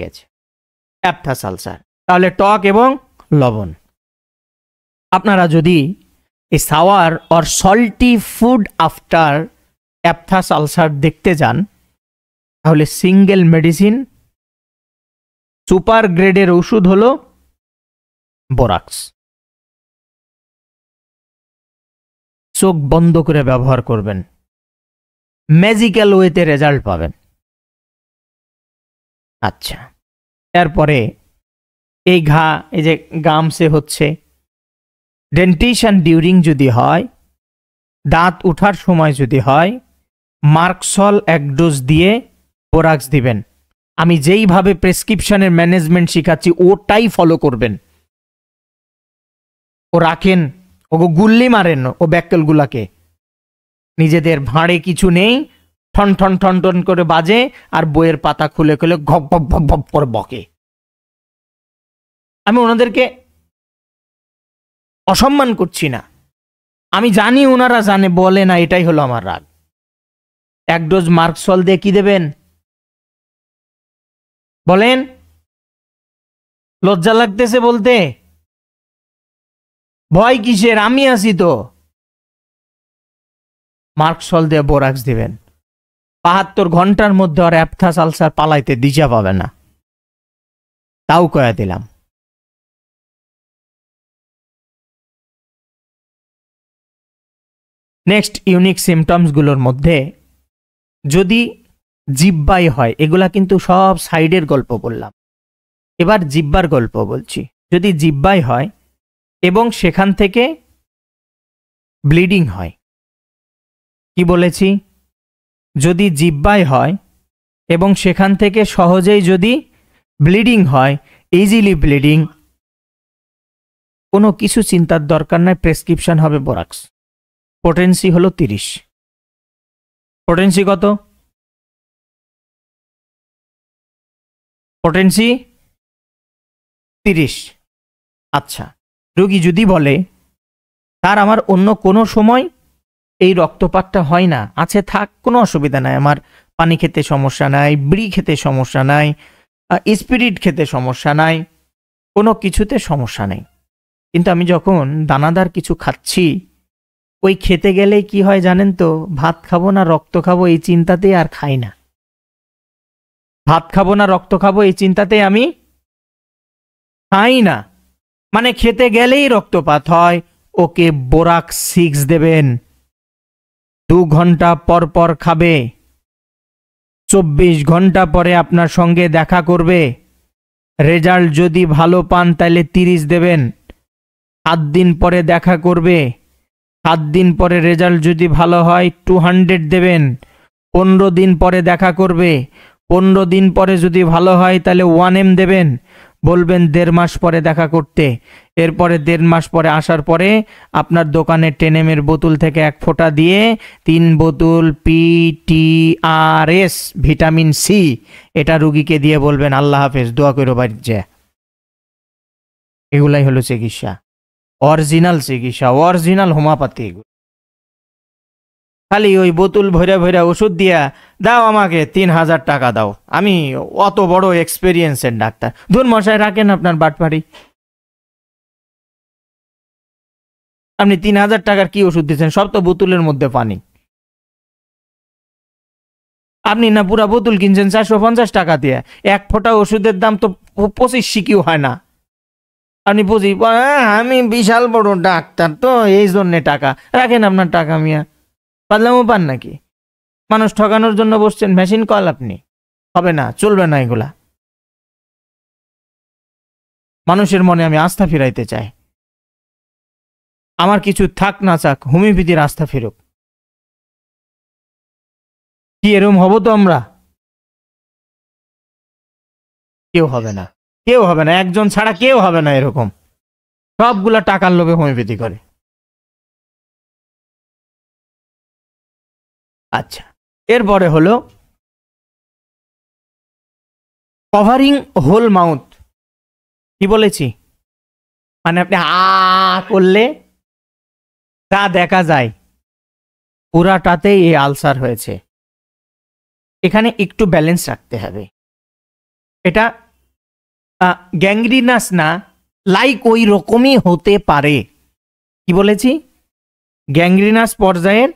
গেছে। Aphthous ulcer. তাহলে টক এবং লবণ। আপনারা যদি এই sour or salty food after aphthous ulcer দেখতে যান, তাহলে সিঙ্গেল মেডিসিন সুপার গ্রেডের ওষুধ হলো বোরাক্স। চোখ বন্ধ করে ব্যবহার করবেন, ম্যাজিক্যাল ওয়েতে রেজাল্ট পাবেন। আচ্ছা, এরপরে এই যে গামসে হচ্ছে, ডেন্টিশন ডিউরিং যদি হয়, দাঁত উঠার সময় যদি হয়, মার্কসল 1 ডোজ দিয়ে বোরাক্স দিবেন। আমি যেইভাবে প্রেসক্রিপশনের ম্যানেজমেন্ট শিখাচ্ছি ওটাই ফলো করবেন। ও রাখেন, ও গুল্লি মারেন ও ব্যাককেলগুলাকে, নিজেদের ভাঁড়ে কিছু নেই, ঠন ঠন ঠন ঠন করে বাজে আর বইয়ের পাতা খুলে খুলে ঘপ ঘপ ঘপ ঘপ করে বকে। আমি ওনাদেরকে অসম্মান করছি না, আমি জানি ওনারা জানে, বলে না, এটাই হলো আমার রাগ। 1 ডোজ মার্কসল দিয়ে কি দেবেন বলেন? লজ্জা লাগতেছে বলতে? ভয় কিসের? আমি আছি তো। মার্কসল দিয়ে বোরাক্স দিবেন, 72 ঘন্টার মধ্যে আর অ্যাপথাস আলসার পালাইতে দিশা পাবে না, তাও কয়া দিলাম। নেক্সট ইউনিক সিমটমসগুলোর মধ্যে যদি জিহ্বাই হয়, এগুলা কিন্তু সব সাইডের গল্প বললাম, এবার জিহ্বার গল্প বলছি। যদি জিহ্বাই হয় এবং সেখান থেকে ব্লিডিং হয়, কি বলেছি? যদি জিহ্বাই হয় এবং সেখান থেকে সহজেই যদি ব্লিডিং হয়, ইজিলি ব্লিডিং, কোনো কিছু চিন্তার দরকার নাই, প্রেসক্রিপশন হবে বোরাক্স। পোটেন্সি হলো 30। পোটেন্সি কত? পোটেন্সি 30। আচ্ছা, রোগী যদি বলে তার আমার অন্য কোনো সময় এই রক্তপাতটা হয় না, আছে থাক, কোনো অসুবিধা নাই, আমার পানি খেতে সমস্যা নাই, বিড়ি খেতে সমস্যা নাই, স্পিরিট খেতে সমস্যা নাই, কোনো কিছুতে সমস্যা নেই, কিন্তু আমি যখন দানাদার কিছু খাচ্ছি, ওই খেতে গেলে কি হয় জানেন তো, ভাত খাবো না রক্ত খাবো এই চিন্তাতেই আর খাই না। ভাত খাবো না রক্ত খাবো এই চিন্তাতে আমি খাই না, মানে খেতে গেলেই রক্তপাত হয়। ওকে বোরাক্স 6 দেবেন, 2 ঘন্টা পর পর খাবে, 24 ঘন্টা পরে আপনার সঙ্গে দেখা করবে, রেজাল্ট যদি ভালো পান তাহলে 30 দেবেন, 7 দিন পরে দেখা করবে, 7 দিন পরে রেজাল্ট যদি ভালো হয় 200 দেবেন, 15 দিন পরে দেখা করবে, 15 দিন পরে যদি ভালো হয় তাহলে 1M দেবেন, বলবেন 1.5 মাস পরে দেখা করতে, এরপরে 1.5 মাস পরে আসার পরে আপনার দোকানে 10M এর বোতল থেকে 1 ফোঁটা দিয়ে 3 বোতল PTRS ভিটামিন সি এটা রুগীকে দিয়ে বলবেন আল্লাহ হাফেজ, দোয়া করো বাড়ির যা। এগুলাই হলো চিকিৎসা, অরিজিনাল চিকিৎসা, অরিজিনাল হোমিওপ্যাথি। খালি ওই বোতল ভরে ভরে ওষুধ দিয়া দাও আমাকে 3000 টাকা দাও, আমি অত বড় এক্সপেরিয়েন্সের ডাক্তার। ধুন মশাই, রাখেন আপনার বাটপাড়ি। আপনি 3000 টাকার কি ওষুধ দিচ্ছেন? সব তো বোতলের মধ্যে পানি। আপনি না পুরা বোতল কিনছেন 450 টাকা দিয়ে, 1 ফোঁটা ওষুধের দাম তো 25 সিকিও হয় না। আপনি বুঝি আমি বিশাল বড় ডাক্তার তো এই জন্যে টাকা রাখেন, আপনার টাকা মিয়া পাতলামও পান নাকি? মানুষ ঠকানোর জন্য বসছেন, মেশিন কল আপনি, হবে না, চলবে না এগুলা। মানুষের মনে আমি আস্থা ফিরাইতে চাই, আমার কিছু থাক না চাক, হোমিওপ্যাথির আস্থা ফিরুক। কি এরকম হব তো আমরা? কেউ হবে না, কেউ হবে না, একজন ছাড়া কেউ হবে না এরকম। সবগুলা টাকার লোভে হোমিওপ্যাথি করে। আচ্ছা, এরপরে হলো কভারিং হোল মাউথ। কি বলেছি? মানে আপনি আ করলে তা দেখা যায় পুরাটাতেই এই আলসার হয়েছে। এখানে একটু ব্যালেন্স রাখতে হবে। এটা গ্যাংগ্রিনাস না, লাইক ওই রকমই হতে পারে। কি বলেছি? গ্যাংগ্রিনাস পর্যায়ের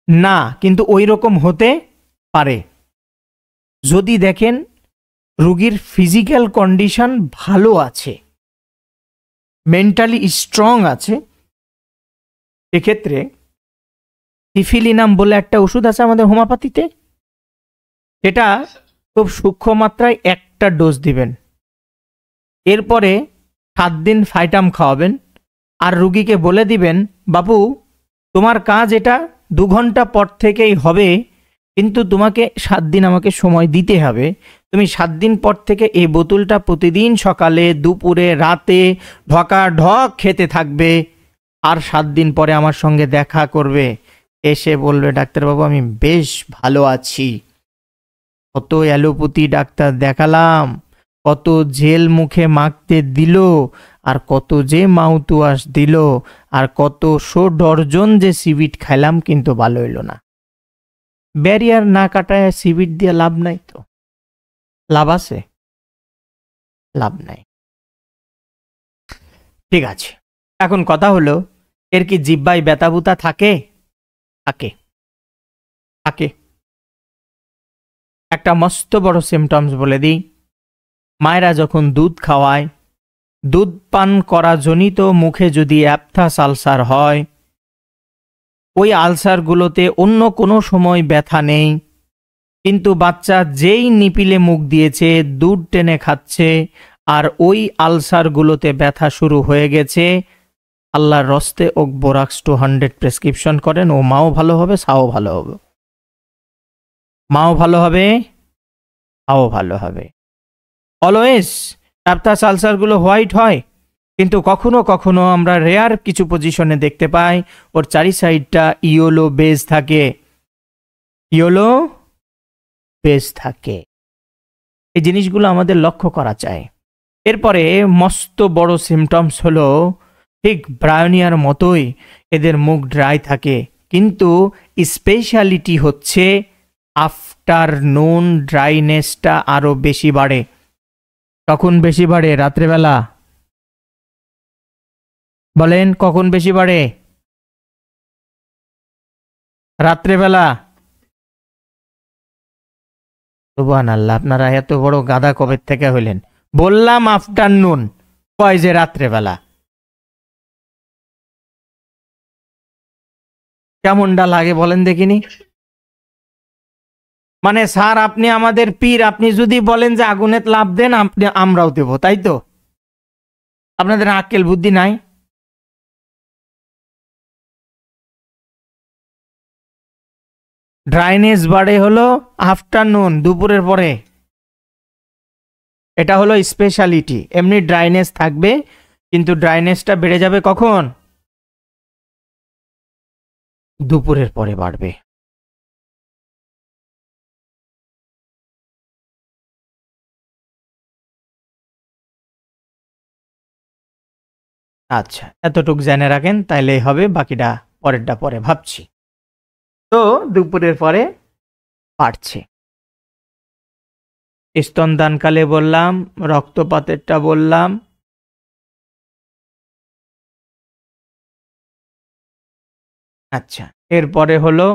না, কিন্তু ওই রকম হতে পারে যদি দেখেন রোগীর ফিজিক্যাল কন্ডিশন ভালো আছে, মেন্টালি স্ট্রং আছে। এক্ষেত্রে সিফিলিনাম বলে একটা ওষুধ আছে আমাদের হোমিওপ্যাথিতে, এটা খুব সূক্ষ্ম মাত্রায় 1টা ডোজ দিবেন, এরপরে 7 দিন ফাইটাম খাওয়াবেন, আর রুগীকে বলে দিবেন বাবু তোমার কাজ এটা 2 ঘন্টা পর থেকেই হবে, কিন্তু তোমাকে 7 দিন আমাকে সময় দিতে হবে। তুমি 7 দিন পর থেকে এই বোতলটা প্রতিদিন সকালে দুপুরে রাতে ঢক খেতে থাকবে, আর 7 দিন পরে আমার সঙ্গে দেখা করবে, এসে বলবে ডাক্তারবাবু আমি বেশ ভালো আছি। কত অ্যালোপ্যাথি ডাক্তার দেখালাম, কত জেল মুখে মাখতে দিল, আর কত যে মাউথ ওয়াশ দিল, আর কত 100 ডর্জন যে সিবিট খাইলাম, কিন্তু ভালো হইল না। ব্যারিয়ার না কাটায় সিবিট দিয়ে লাভ নাই তো? লাভ আছে? লাভ নাই। ঠিক আছে, এখন কথা হলো এর কি জিহ্বায় ব্যথাবুতা থাকে? থাকে, থাকে। একটা মস্ত বড় সিমটমস বলে দিই। মায়েরা যখন দুধ খাওয়ায়, দুধ পান করা জনিত মুখে যদি অ্যাপথাস আলসার হয়, ওই আলসারগুলোতে অন্য কোনো সময় ব্যথা নেই, কিন্তু বাচ্চা যেই নিপিলে মুখ দিয়েছে, দুধ টেনে খাচ্ছে, আর ওই আলসারগুলোতে ব্যথা শুরু হয়ে গেছে, আল্লাহর রস্তে ওক বোরাক্স 200 প্রেসক্রিপশন করেন, ও মাও ভালো হবে, সাও ভালো হবে। মাও ভালো হবে, তাও ভালো হবে। অলওয়েজ অ্যাপথাস আলসারগুলো হোয়াইট হয়, কিন্তু কখনো কখনো আমরা রেয়ার কিছু পজিশনে দেখতে পাই ওর চারি সাইডটা ইয়েলো বেজ থাকে, ইয়েলো বেজ থাকে। এই জিনিসগুলো আমাদের লক্ষ্য করা চাই। এরপরে মস্ত বড় সিমটমস হলো ঠিক ব্রায়োনিয়ার মতোই এদের মুখ ড্রাই থাকে, কিন্তু স্পেশালিটি হচ্ছে আফটারনুন ড্রাইনেসটা আরো বেশি বাড়ে। কখন বেশি বাড়ে? রাত্রেবেলা। বলেন কখন বেশি বাড়ে? রাত্রেবেলা। সুবহানাল্লাহ, আপনারা এত বড় গাধা কবে থেকে হইলেন? বললাম আফটারনুন, কয় যে রাত্রেবেলা। কেমনটা লাগে বলেন দেখিনি? মানে স্যার আপনি আমাদের পীর, আপনি যদি বলেন যে আগুনে লাফ দেন, আপনি আমরাও দেব, তাই তো? আপনাদের আক্কেল বুদ্ধি নাই? ড্রাইনেস বাড়ে হলো আফটারনুন, দুপুরের পরে। এটা হলো স্পেশালিটি। এমনি ড্রাইনেস থাকবে, কিন্তু ড্রাইনেসটা বেড়ে যাবে কখন? দুপুরের পরে বাড়বে। আচ্ছা, এতটুক জেনে রাখেন, তাইলেই হবে, বাকিটা পরেরটা পরে ভাবছি। তো দুপুরের পরে বাড়ছে। স্তনদানকালে বললাম, রক্তপাতেরটা বললাম। আচ্ছা, এরপরে হলো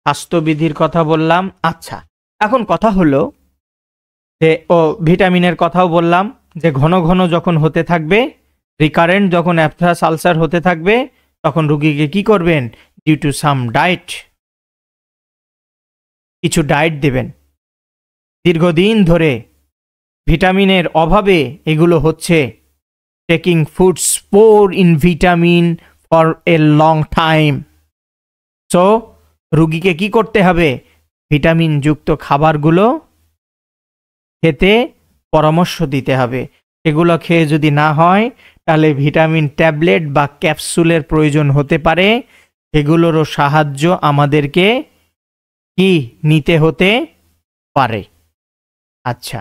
স্বাস্থ্যবিধির কথা বললাম। আচ্ছা, এখন কথা হলো যে ভিটামিনের কথাও বললাম, যে ঘন ঘন যখন হতে থাকবে, রিকারেন্ট যখন অ্যাপথাস আলসার হতে থাকবে, তখন রুগীকে কি করবেন? ডিউ টু সাম ডায়েট, কিছু ডায়েট দেবেন। দীর্ঘদিন ধরে ভিটামিনের অভাবে এগুলো হচ্ছে, taking foods poor in vitamin for a long time. So রুগীকে কি করতে হবে? ভিটামিন যুক্ত খাবারগুলো খেতে পরামর্শ দিতে হবে। এগুলো খেয়ে যদি না হয়, তাহলে ভিটামিন ট্যাবলেট বা ক্যাপসুলের প্রয়োজন হতে পারে। এগুলোরও সাহায্য আমাদেরকে কি নিতে হতে পারে। আচ্ছা,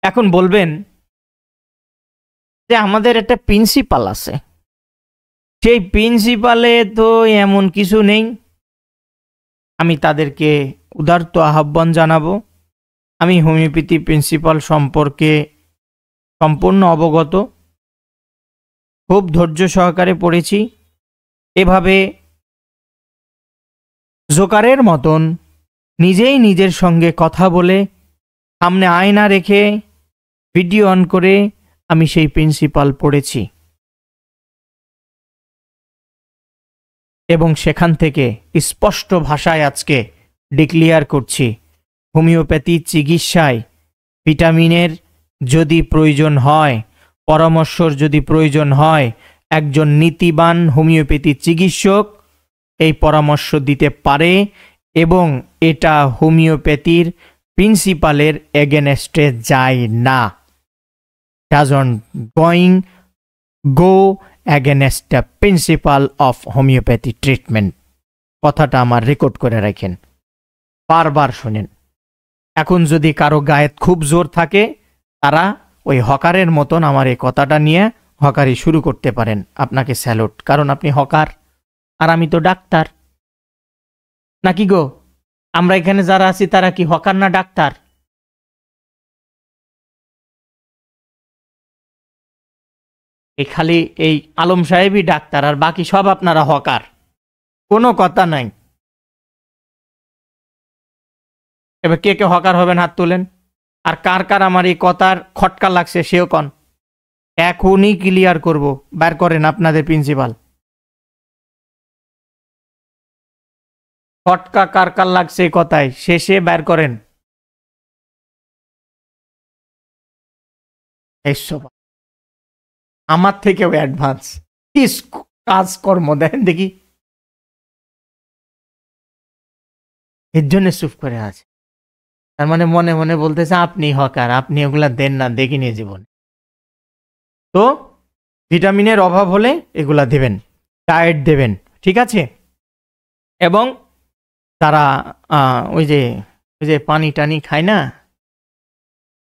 এখন বলবেন যে আমাদের একটা প্রিন্সিপাল আছে, সেই প্রিন্সিপালে তো এমন কিছু নেই। আমি তাদেরকে উদারত আহ্বান জানাবো, আমি হোমিওপ্যাথি প্রিন্সিপাল সম্পর্কে সম্পূর্ণ অবগত, খুব ধৈর্য সহকারে পড়েছি। এভাবে জোকারের মতন নিজেই নিজের সঙ্গে কথা বলে, সামনে আয়না রেখে ভিডিও অন করে আমি সেই প্রিন্সিপাল পড়েছি, এবং সেখান থেকে স্পষ্ট ভাষায় আজকে ডিক্লিয়ার করছি, হোমিওপ্যাথি চিকিৎসায় ভিটামিনের যদি প্রয়োজন হয়, পরামর্শর যদি প্রয়োজন হয়, একজন নীতিবান হোমিওপ্যাথি চিকিৎসক এই পরামর্শ দিতে পারে, এবং এটা হোমিওপ্যাথির প্রিন্সিপালের এগেনস্টে যায় না। Doesn't go against the principal of homeopathy treatment. কথাটা আমার রেকর্ড করে রাখেন, বারবার শোনেন। এখন যদি কারো গায়ে খুব জোর থাকে, তারা ওই হকারের মতন আমার এই কথাটা নিয়ে হকারি শুরু করতে পারেন। আপনাকে স্যালুট, কারণ আপনি হকার আর আমি তো ডাক্তার, নাকি গো? আমরা এখানে যারা আছি তারা কি হকার না ডাক্তার? এই খালি এই আলম সাহেবই ডাক্তার, আর বাকি সব আপনারা হকার, কোনো কথা নাই। এবার কে কে হকার হবেন হাত তোলেন, আর কার কার আমার এই কথার খটকা লাগছে সেও কন। এখনই ক্লিয়ার করব, বের করেন আপনাদের প্রিন্সিপাল। খটকা কার কার লাগছে এই কথায়, শেষে বের করেন। এসব আমার থেকেও অ্যাডভান্স কাজকর্ম দেখেন দেখি। এর জন্য চুপ করে আছে। তার মানে মনে মনে বলতেছে আপনি হকার, আপনি ওগুলা দেন না, দেখিনি জীবন। তো ভিটামিনের অভাব হলে এগুলা দেবেন, ডায়েট দেবেন, ঠিক আছে। এবং তারা ওই যে পানি টানি খায় না,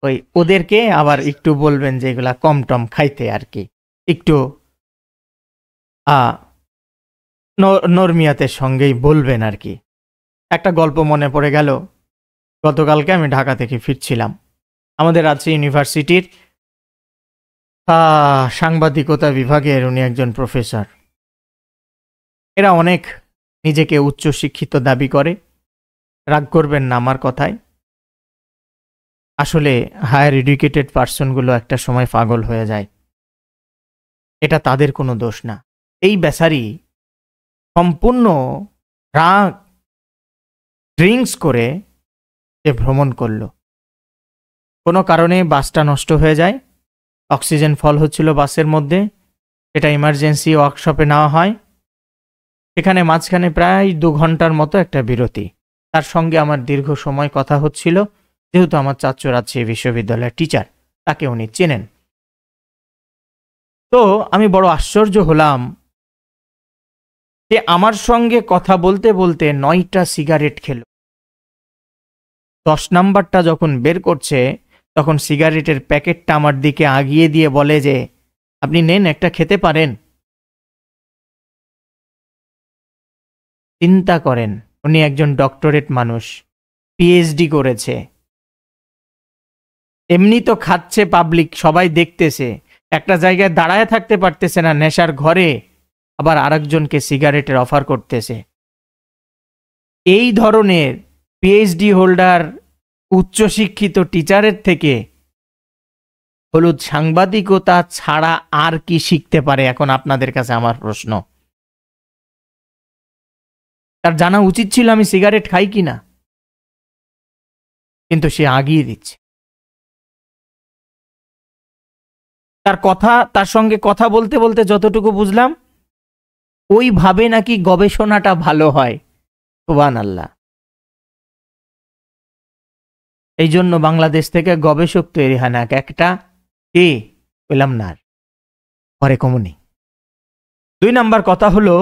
ওই ওদেরকে আবার একটু বলবেন যে এগুলা কম টম খাইতে আর কি, একটু নরমিয়াতের সঙ্গেই বলবেন আর কি। একটা গল্প মনে পড়ে গেল, গতকালকে আমি ঢাকা থেকে ফিরছিলাম। আমাদের রাজশাহী ইউনিভার্সিটির সাংবাদিকতা বিভাগের উনি একজন প্রফেসর। এরা অনেক নিজেকে উচ্চ শিক্ষিত দাবি করে, রাগ করবেন না আমার কথায়। আসলে হায়ার এডুকেটেড পার্সনগুলো একটা সময় পাগল হয়ে যায়, এটা তাদের কোনো দোষ না। এই বেচারি সম্পূর্ণ রাগ ড্রিঙ্কস করে সে ভ্রমণ করল। কোনো কারণে বাসটা নষ্ট হয়ে যায়, অক্সিজেন ফল হচ্ছিল বাসের মধ্যে, এটা ইমার্জেন্সি ওয়ার্কশপে নেওয়া হয়। এখানে মাঝখানে প্রায় 2 ঘন্টার মতো একটা বিরতি। তার সঙ্গে আমার দীর্ঘ সময় কথা হচ্ছিল, যেহেতু আমার চাচু রাজশাহী বিশ্ববিদ্যালয়ের টিচার, তাকে উনি চেনেন। তো আমি বড় আশ্চর্য হলাম যে আমার সঙ্গে কথা বলতে বলতে 9টা সিগারেট খেল। 10 নাম্বারটা যখন বের করছে তখন সিগারেটের প্যাকেটটা আমার দিকে আগিয়ে দিয়ে বলে যে আপনি নেন, একটা খেতে পারেন। চিন্তা করেন, উনি একজন ডক্টরেট মানুষ, পিএইচডি করেছে, এমনি তো খাচ্ছে, পাবলিক সবাই দেখতেছে, একটা জায়গায় দাঁড়ায় থাকতে পারতেছে না, নেশার ঘরে আবার আরেকজনকে সিগারেটের অফার করতেছে। এই ধরনের পিএইচডি হোল্ডার উচ্চশিক্ষিত টিচারের থেকে হলুদ সাংবাদিকতা ছাড়া আর কি শিখতে পারে? এখন আপনাদের কাছে আমার প্রশ্ন। তার জানা উচিত ছিল আমি সিগারেট খাই কিনা, কিন্তু সে আগিয়ে দিচ্ছে। তার সঙ্গে কথা বলতে বলতে যতটুকু বুঝলাম, ওইভাবে নাকি গবেষণাটা ভালো হয়। সুবহানাল্লাহ। এই জন্য বাংলাদেশ থেকে গবেষক তৈরি হয় না, একটা কে পেলাম না, পরে কমুনি। 2 নাম্বার কথা হলো,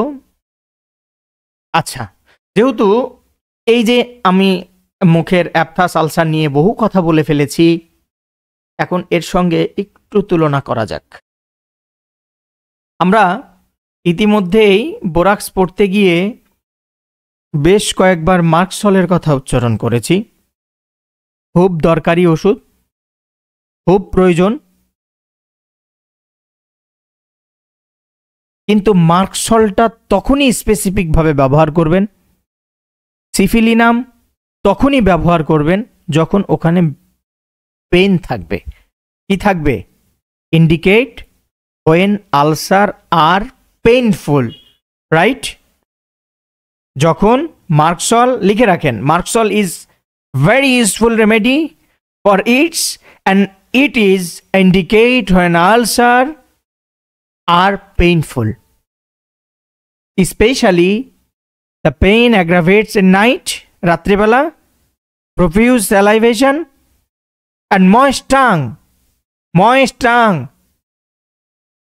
আচ্ছা, যেহেতু এই যে আমি মুখের অ্যাপথাস আলসার নিয়ে বহু কথা বলে ফেলেছি, এখন এর সঙ্গে একটু তুলনা করা যাক। আমরা ইতিমধ্যেই বোরাক্স পড়তে গিয়ে বেশ কয়েকবার মার্কসলের কথা উচ্চারণ করেছি। খুব দরকারি ওষুধ, খুব প্রয়োজন, কিন্তু মার্কসলটা তখনই স্পেসিফিকভাবে ব্যবহার করবেন, সিফিলিনাম তখনই ব্যবহার করবেন যখন ওখানে পেইন থাকবে। কি থাকবে? Indicate when ulcer are painful, right? যখন মার্কসল লিখে রাখেন, merc sol is very useful remedy for its and it is indicate when ulcer are painful, especially the pain aggravates at night, রাত্রিবেলা, profuse salivation and moist tongue.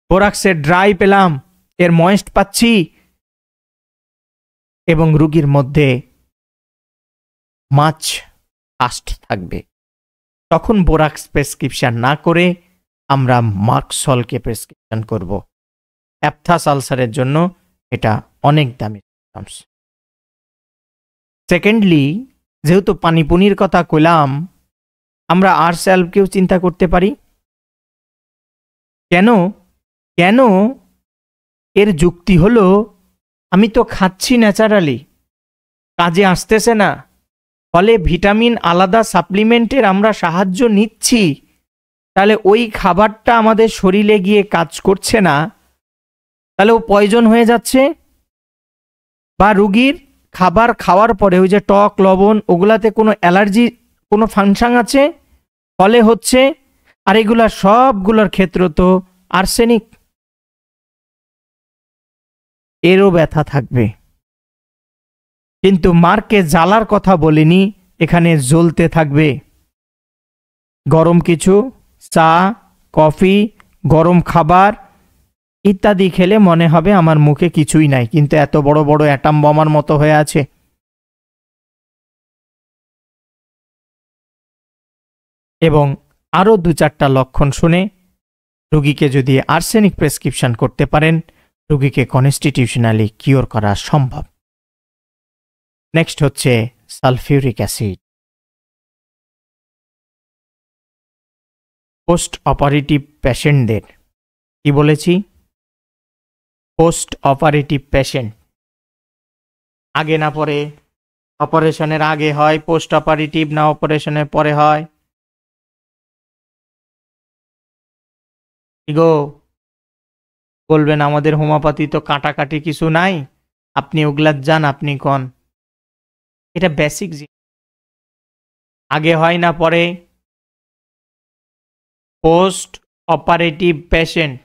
বোরাক্সের dry পেলাম, এর moist পাচ্ছি, এবং রোগীর মধ্যে মাছ কাস্ট থাকবে। তখন বোরাক্স প্রেসক্রিপশন না করে আমরা মার্কসলকে প্রেসক্রিপশন করব। অ্যাপথাস আলসারের জন্য এটা অনেক দামি। সেকেন্ডলি, যেহেতু পানিপুনির কথা কইলাম, আমরা আরসেলফকেও চিন্তা করতে পারি। কেন? এর যুক্তি হলো আমি তো খাচ্ছি ন্যাচারালি, কাজে আসতেছে না, ফলে ভিটামিন আলাদা সাপ্লিমেন্টের আমরা সাহায্য নিচ্ছি, তাহলে ওই খাবারটা আমাদের শরীরে গিয়ে কাজ করছে না, তাহলে ও পয়জন হয়ে যাচ্ছে। বা রুগীর খাবার খাওয়ার পরে ওই যে টক লবণ ওগুলাতে কোনো অ্যালার্জি, কোনো ফাংশন আছে, ফলে হচ্ছে। আর এগুলা সবগুলোর ক্ষেত্র তো আর্সেনিক, এরও ব্যথা থাকবে। কিন্তু মারকে জ্বালার কথা বলিনি, এখানে জ্বলতে থাকবে। গরম কিছু চা, কফি, গরম খাবার ইত্যাদি খেলে মনে হবে আমার মুখে কিছুই নাই, কিন্তু এত বড় বড় অ্যাটম বোমার মতো হয়ে আছে। এবং আরও 2-4টা লক্ষণ শুনে রোগীকে যদি আর্সেনিক প্রেসক্রিপশন করতে পারেন, রোগীকে কনস্টিটিউশনালি কিওর করা সম্ভব। নেক্সট হচ্ছে সালফিউরিক অ্যাসিড। পোস্ট অপারেটিভ পেশেন্টদের, কি বলেছি, পোস্ট অপারেটিভ পেশেন্ট, আগে না পরে, অপারেশনের আগে হয় পোস্ট অপারেটিভ না অপারেশনের পরে হয়? গো বলবেন আমাদের হোমিওপ্যাথি তো কাটাকাটি কিছু নাই, আপনি ওগুলা যান, আপনি কন। এটা বেসিক, আগে হয় না পরে? পোস্ট অপারেটিভ পেশেন্ট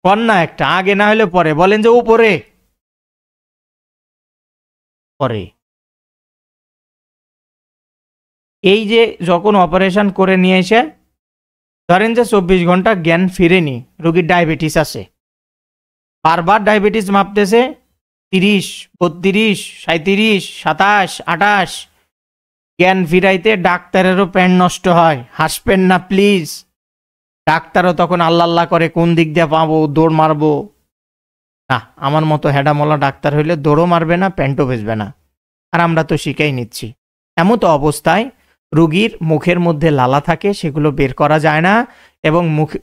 কন না একটা, আগে না হলে পরে, বলেন যে উপরে পরে। এই যে যখন অপারেশন করে নিয়ে এসে ধরেন যে 24 ঘন্টা জ্ঞান ফিরেনি, রোগীর ডায়াবেটিস আছে, বারবার ডায়াবেটিস মাপতেছে 30, 32, 37, 27, 28, জ্ঞান ফিরাইতে ডাক্তারেরও প্যান্ট নষ্ট হয়। হাসবেন না প্লিজ, ডাক্তারও তখন আল্লাহ আল্লাহ করে কোন দিক দিয়ে পাবো, দৌড় মারবো না। আমার মতো হেডামলা ডাক্তার হইলে দৌড়ও মারবে না, প্যান্টও বেচবে না, আর আমরা তো শিখাই নিচ্ছি। এমতো অবস্থায় রোগীর মুখের মধ্যে লালা থাকে, সেগুলো বের করা যায় না, এবং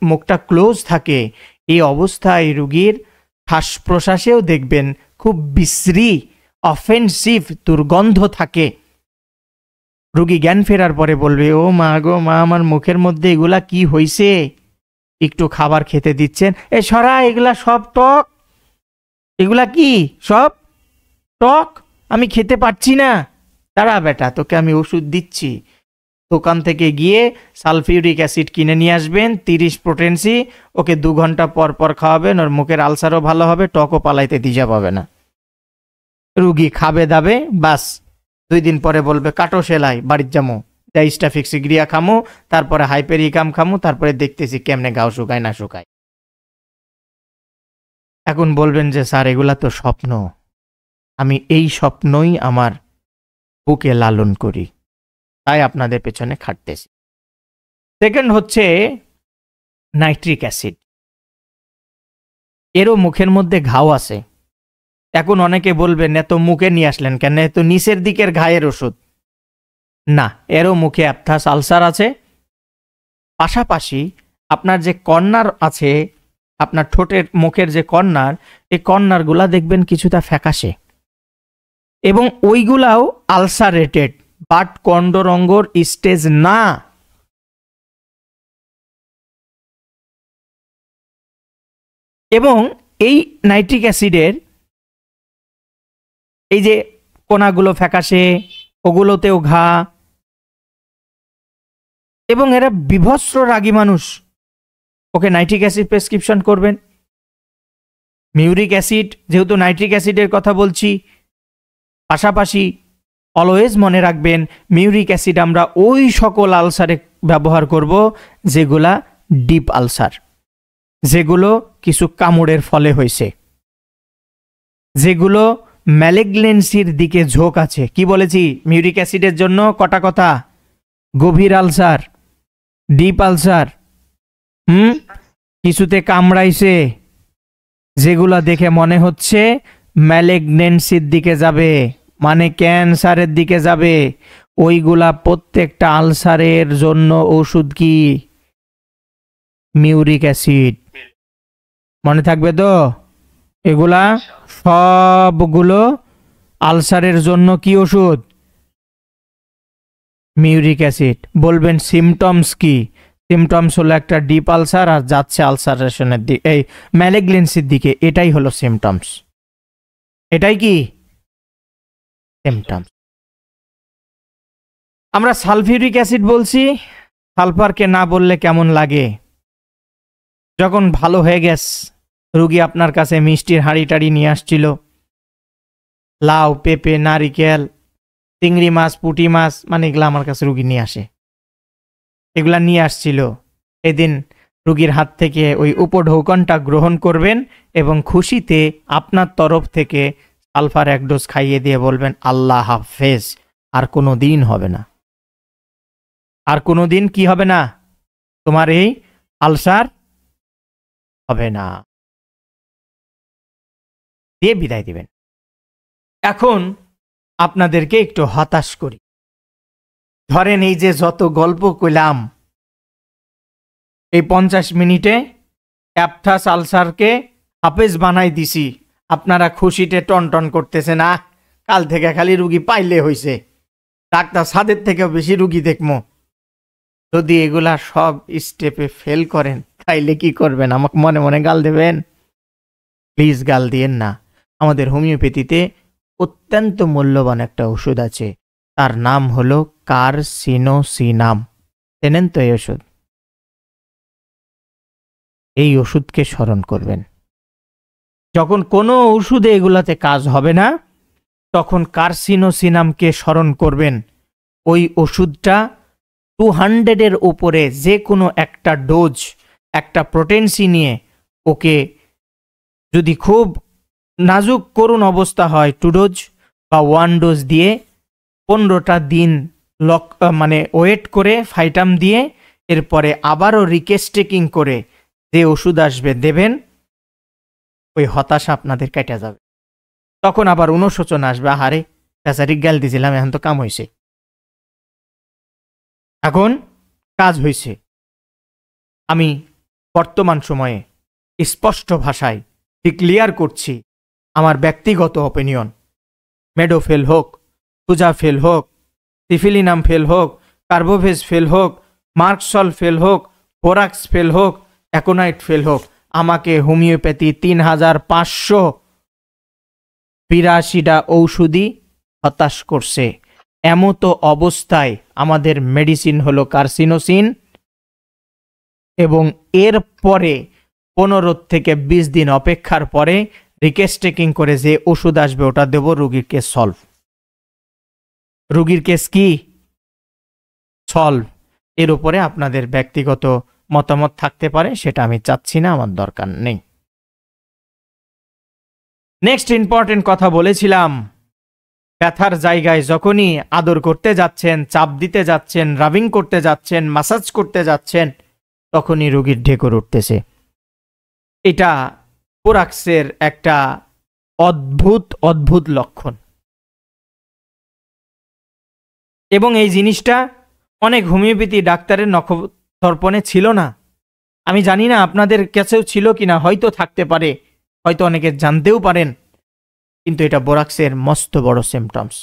মুখটা ক্লোজ থাকে। এই অবস্থায় রোগীর শ্বাস প্রশ্বাসেও দেখবেন খুব বিশ্রী, অফেন্সিভ দুর্গন্ধ থাকে। রোগী জ্ঞান ফেরার পরে বলবে, ও মা গো মা, আমার মুখের মধ্যে এগুলা কি হইছে? একটু খাবার খেতে দিচ্ছেন, এ সরা, এগুলা সব টক, এগুলা কি সব টক, আমি খেতে পারছি না। তারা বেটা, তোকে আমি ওষুধ দিচ্ছি, দোকান থেকে গিয়ে সালফিউরিক অ্যাসিড কিনে নিয়ে আসবেন 30 পোটেন্সি, ওকে 2 ঘন্টা পর পর খাওয়াবেন, ওর মুখের আলসারও ভালো হবে, টকও পালাইতে দিজা পাবে না। রুগী খাবে দাবে, বাস 2 দিন পরে বলবে কাটো সেলাই, বাড়ির যামো, স্টাফিক্সিগ্রিয়া খামো, তারপরে হাইপেরিকাম খামো, তারপরে দেখতেছি কেমনে গাও শুকায় না শুকায়। এখন বলবেন যে স্যার এগুলা তো স্বপ্ন, আমি এই স্বপ্নই আমার বুকে লালন করি, তাই আপনাদের পেছনে খাটতেছি। সেকেন্ড হচ্ছে নাইট্রিক অ্যাসিড। এরও মুখের মধ্যে ঘাও আছে। এখন অনেকে বলবেন এত মুখে নিয়ে আসলেন কেন, এত নিচের দিকের ঘায়ের ওষুধ না, এরও মুখে অ্যাপথাস আলসার আছে। পাশাপাশি আপনার যে কর্নার আছে, আপনার ঠোঁটের মুখের যে কর্নার, এই কর্নারগুলা দেখবেন কিছুটা ফ্যাকাশে, এবং ওইগুলাও আলসারেটেড, বাট কন্ডরঙ্গর স্টেজ না। এবং এই নাইট্রিক অ্যাসিডের এই যে কোনাগুলো ফ্যাকাশে, ওগুলোতেও ঘা, এবং এরা বিভৎস রাগী মানুষ, ওকে নাইট্রিক অ্যাসিড প্রেসক্রিপশন করবেন। মিউরিক অ্যাসিড, যেহেতু নাইট্রিক অ্যাসিডের কথা বলছি, পাশাপাশি অলওয়েজ মনে রাখবেন মিউরিক অ্যাসিড আমরা ওই সকল আলসারে ব্যবহার করব যেগুলা ডিপ আলসার, যেগুলো কিছু কামড়ের ফলে হয়েছে, যেগুলো ম্যালিগনেন্সির দিকে ঝোঁক আছে। কি বলেছি মিউরিক অ্যাসিডের জন্য? কটা কথা, গভীর আলসার, ডিপ আলসার, কিছুতে কামড়াইছে, যেগুলা দেখে মনে হচ্ছে ম্যালিগনেন্সির দিকে যাবে, মানে ক্যান্সারের দিকে যাবে, ওইগুলা প্রত্যেকটা আলসারের জন্য ওষুধ কি? মিউরিক অ্যাসিড। মনে থাকবে তো? এগুলা সবগুলো আলসারের জন্য কি ওষুধ? মিউরিক অ্যাসিড। বলবেন সিমটমস কি? সিমটমস হলো একটা ডিপ আলসার আর যাচ্ছে আলসারেশনের দিকে, এই ম্যালিগনেন্সির দিকে, এটাই হলো সিমটমস। এটাই কি সিমটমস? আমরা সালফিউরিক অ্যাসিড বলছি, সালফারকে না বললে কেমন লাগে? যখন ভালো হয়ে গেছে রুগী আপনার কাছে মিষ্টির হাঁড়ি টাড়ি নিয়ে আসছিল, লাউ, পেঁপে, নারিকেল, চিংড়ি মাছ, পুঁটি মাছ, মানে এগুলা আমার কাছে রুগী নিয়ে আসে। এগুলা নিয়ে আসছিল, এদিন রুগীর হাত থেকে ওই উপঢৌকনটা গ্রহণ করবেন এবং খুশিতে আপনার তরফ থেকে সালফার 1 ডোজ খাইয়ে দিয়ে বলবেন আল্লাহ হাফেজ, আর কোনো দিন হবে না, আর কোনো দিন কি হবে না, তোমার এই আলসার হবে না, দিয়ে বিদায় দিবেন। এখন আপনাদেরকে একটু হতাশ করি। ধরেন এই যে যত গল্প কইলাম, এই 50 মিনিটে অ্যাপথাস আলসারকে হাফেজ বানাই দিছি, আপনারা খুশিতে টনটন করতেছে না, কাল থেকে খালি রুগী পাইলে হইছে, ডাক্তার সাদের থেকেও বেশি রুগী দেখমো। যদি এগুলা সব স্টেপে ফেল করেন তাইলে কি করবেন? আমাকে মনে মনে গাল দেবেন? প্লিজ গাল দিয়েন না। আমাদের হোমিওপ্যাথিতে অত্যন্ত মূল্যবান একটা ওষুধ আছে, তার নাম হলো কারসিনোসিনাম। চেনেন তো এই ওষুধ? এই ওষুধকে স্মরণ করবেন। যখন কোনো ওষুধে এগুলাতে কাজ হবে না, তখন কারসিনোসিনামকে স্মরণ করবেন। ওই ওষুধটা 200-এর উপরে যে কোনো একটা ডোজ, একটা পোটেনসি নিয়ে, ওকে যদি খুব নাজুক করুণ অবস্থা হয় 2 ডোজ বা 1 ডোজ দিয়ে 15টা দিন ওয়েট করে ফাইটাম দিয়ে এরপরে আবারও রিকেস্টেকিং করে যে ওষুধ আসবে দেবেন, ওই হতাশা আপনাদের কেটে যাবে। তখন আবার অনুশোচনা আসবে, আহারে বেচারি গাল দিয়েছিলাম, এখন তো কাম হয়েছে, এখন কাজ হয়েছে। আমি বর্তমান সময়ে স্পষ্ট ভাষায় ডিক্লিয়ার করছি আমার ব্যক্তিগত অপিনিয়ন, মেডো ফেল হোক, সুজা ফেল হোক, সিফিলিনাম ফেল হোক, কার্বোভেজ ফেল হোক, মার্কসল ফেল হোক, বোরাক্স ফেল হোক, অ্যাকোনাইট ফেল হোক, আমাকে হোমিওপ্যাথি 3582টা ঔষধি হতাশ করছে। এমতো অবস্থায় আমাদের মেডিসিন হলো কার্সিনোসিন, এবং এর পরে 15 থেকে 20 দিন অপেক্ষার পরে রিকেস্টেকিং করে যে ওষুধ আসবে ওটা দেব রোগীর কেস সলভ। রোগীর কেস কি সলভ। এর উপরে আপনাদের ব্যক্তিগত মতামত থাকতে পারে, সেটা আমি চাচ্ছি না, আমার দরকার নেই। নেক্সট ইম্পর্টেন্ট কথা বলেছিলাম, ব্যথার জায়গায় যখনই আদর করতে যাচ্ছেন, চাপ দিতে যাচ্ছেন, রাবিং করতে যাচ্ছেন, মাসাজ করতে যাচ্ছেন, তখনই রোগীর ঢেকুর উঠতেছে। এটা পোরাক্সের একটা অদ্ভুত লক্ষণ, এবং এই জিনিসটা অনেক হোমিওপ্যাথি ডাক্তারের নখদর্পণে ছিল না। আমি জানি না আপনাদের কাছেও ছিল কিনা, হয়তো থাকতে পারে, হয়তো অনেকে জানতেও পারেন, কিন্তু এটা বোরাক্সের মস্ত বড় সিমটমস।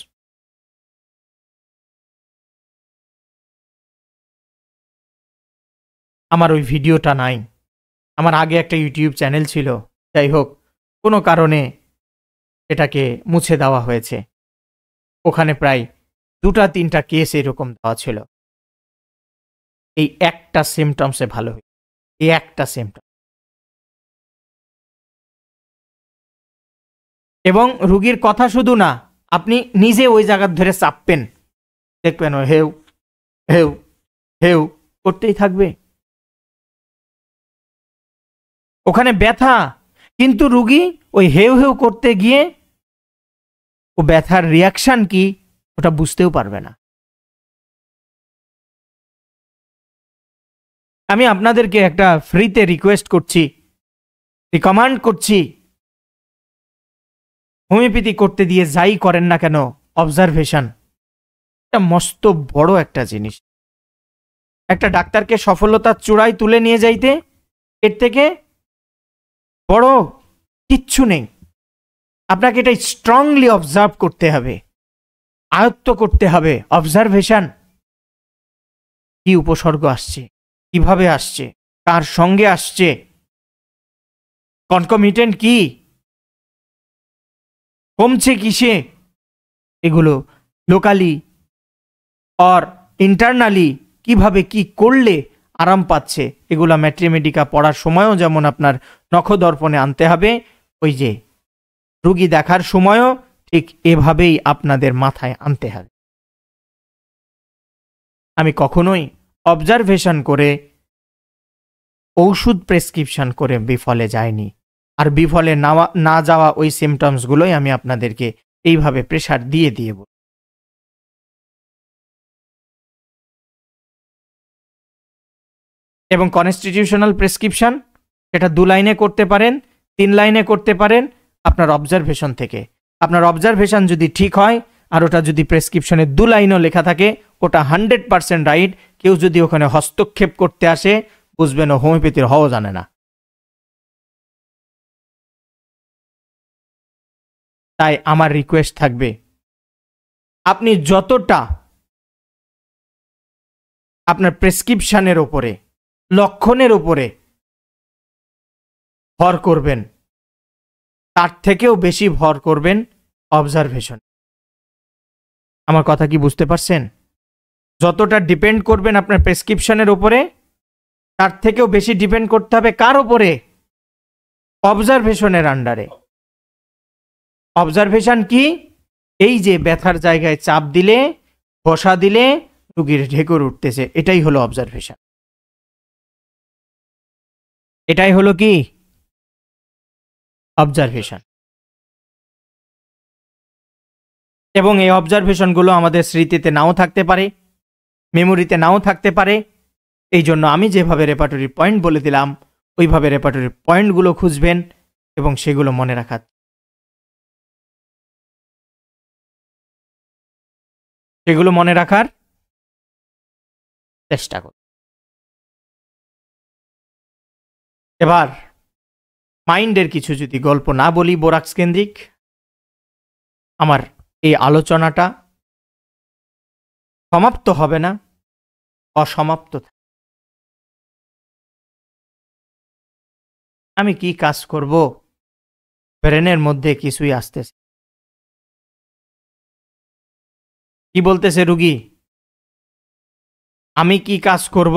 আমার ওই ভিডিওটা নাই, আমার আগে একটা ইউটিউব চ্যানেল ছিল, যাই হোক কোনো কারণে এটাকে মুছে দেওয়া হয়েছে। ওখানে প্রায় 2-3টা কেস এরকম দেওয়া ছিল। এই একটা সিমটমসে ভালো হয়েছে, এই একটা সিমটম। এবং রুগীর কথা শুধু না, আপনি নিজে ওই জায়গা ধরে চাপবেন, দেখবেন ও হেউ হেউ হেউ করতেই থাকবে। ওখানে ব্যথা, কিন্তু রুগী ওই হেউ হেউ করতে গিয়ে ও ব্যথার রিয়াকশন কি ওটা বুঝতেও পারবে না। আমি আপনাদেরকে একটা ফ্রিতে রিকোয়েস্ট করছি, রিকমান্ড করছি, হোমিওপ্যাথি করতে দিয়ে যাই করেন না কেন, অবজারভেশন এটা মস্ত বড় একটা জিনিস। একটা ডাক্তারকে সফলতার চূড়ায় তুলে নিয়ে যাইতে এর থেকে বড় কিচ্ছু নেই। আপনাকে এটা স্ট্রংলি অবজার্ভ করতে হবে, আয়ত্ত করতে হবে। অবজারভেশন, কি উপসর্গ আসছে, কিভাবে আসছে, কার সঙ্গে আসছে, কনকমিটেন্ট কি, কমছে কিসে, এগুলো লোকালি অর ইন্টারনালি কিভাবে কি করলে আরাম পাচ্ছে, এগুলা ম্যাট্রিমেডিকা পড়ার সময়ও যেমন আপনার নখদর্পণে আনতে হবে, ওই যে রুগী দেখার সময়ও ঠিক এভাবেই আপনাদের মাথায় আনতে হবে। আমি কখনোই অবজারভেশন করে ঔষধ প্রেসক্রিপশন করে বিফলে যায়নি, আর বিফলে না যাওয়া ওই সিমটমসগুলোই আমি আপনাদেরকে এইভাবে প্রেসার দিয়ে দিয়ে বলি। এবং কনস্টিটিউশনাল প্রেসক্রিপশন সেটা 2 লাইনে করতে পারেন, 3 লাইনে করতে পারেন, আপনার অবজারভেশন থেকে। আপনার অবজারভেশন যদি ঠিক হয় আর ওটা যদি প্রেসক্রিপশনে 2 লাইনও লেখা থাকে, ওটা 100% রাইট। কেউ যদি ওখানে হস্তক্ষেপ করতে আসে, বুঝবেন ও হোমিওপ্যাথির হওয়া জানে না। তাই আমার রিকোয়েস্ট থাকবে, আপনি যতটা আপনার প্রেসক্রিপশনের ওপরে, লক্ষণের ওপরে ভর করবেন, তার থেকেও বেশি ভর করবেন অবজারভেশন। আমার কথা কি বুঝতে পারছেন? যতটা ডিপেন্ড করবেন আপনার প্রেসক্রিপশনের ওপরে, তার থেকেও বেশি ডিপেন্ড করতে হবে কার ওপরে? অবজারভেশনের আন্ডারে। অবজারভেশন কি? এই যে ব্যথার জায়গায় চাপ দিলে, বসা দিলে রোগীর ঢেকুর উঠতেছে, এটাই হলো অবজারভেশন। এটাই হলো কি? অবজারভেশন। এবং এই অবজারভেশনগুলো আমাদের স্মৃতিতে নাও থাকতে পারে, মেমোরিতে নাও থাকতে পারে। এই জন্য আমি যেভাবে রেপার্টরি পয়েন্ট বলে দিলাম, ওইভাবে রেপার্টরি পয়েন্টগুলো খুঁজবেন এবং সেগুলো মনে রাখার চেষ্টা করুন। এবার মাইন্ডের কিছু যদি গল্প না বলি বোরাক্স কেন্দ্রিক, আমার এই আলোচনাটা সমাপ্ত হবে না, অসমাপ্ত। আমি কি কাজ করব, ব্রেনের মধ্যে কিছুই আসতেছে। কি বলতেছে রুগী? আমি কি কাজ করব,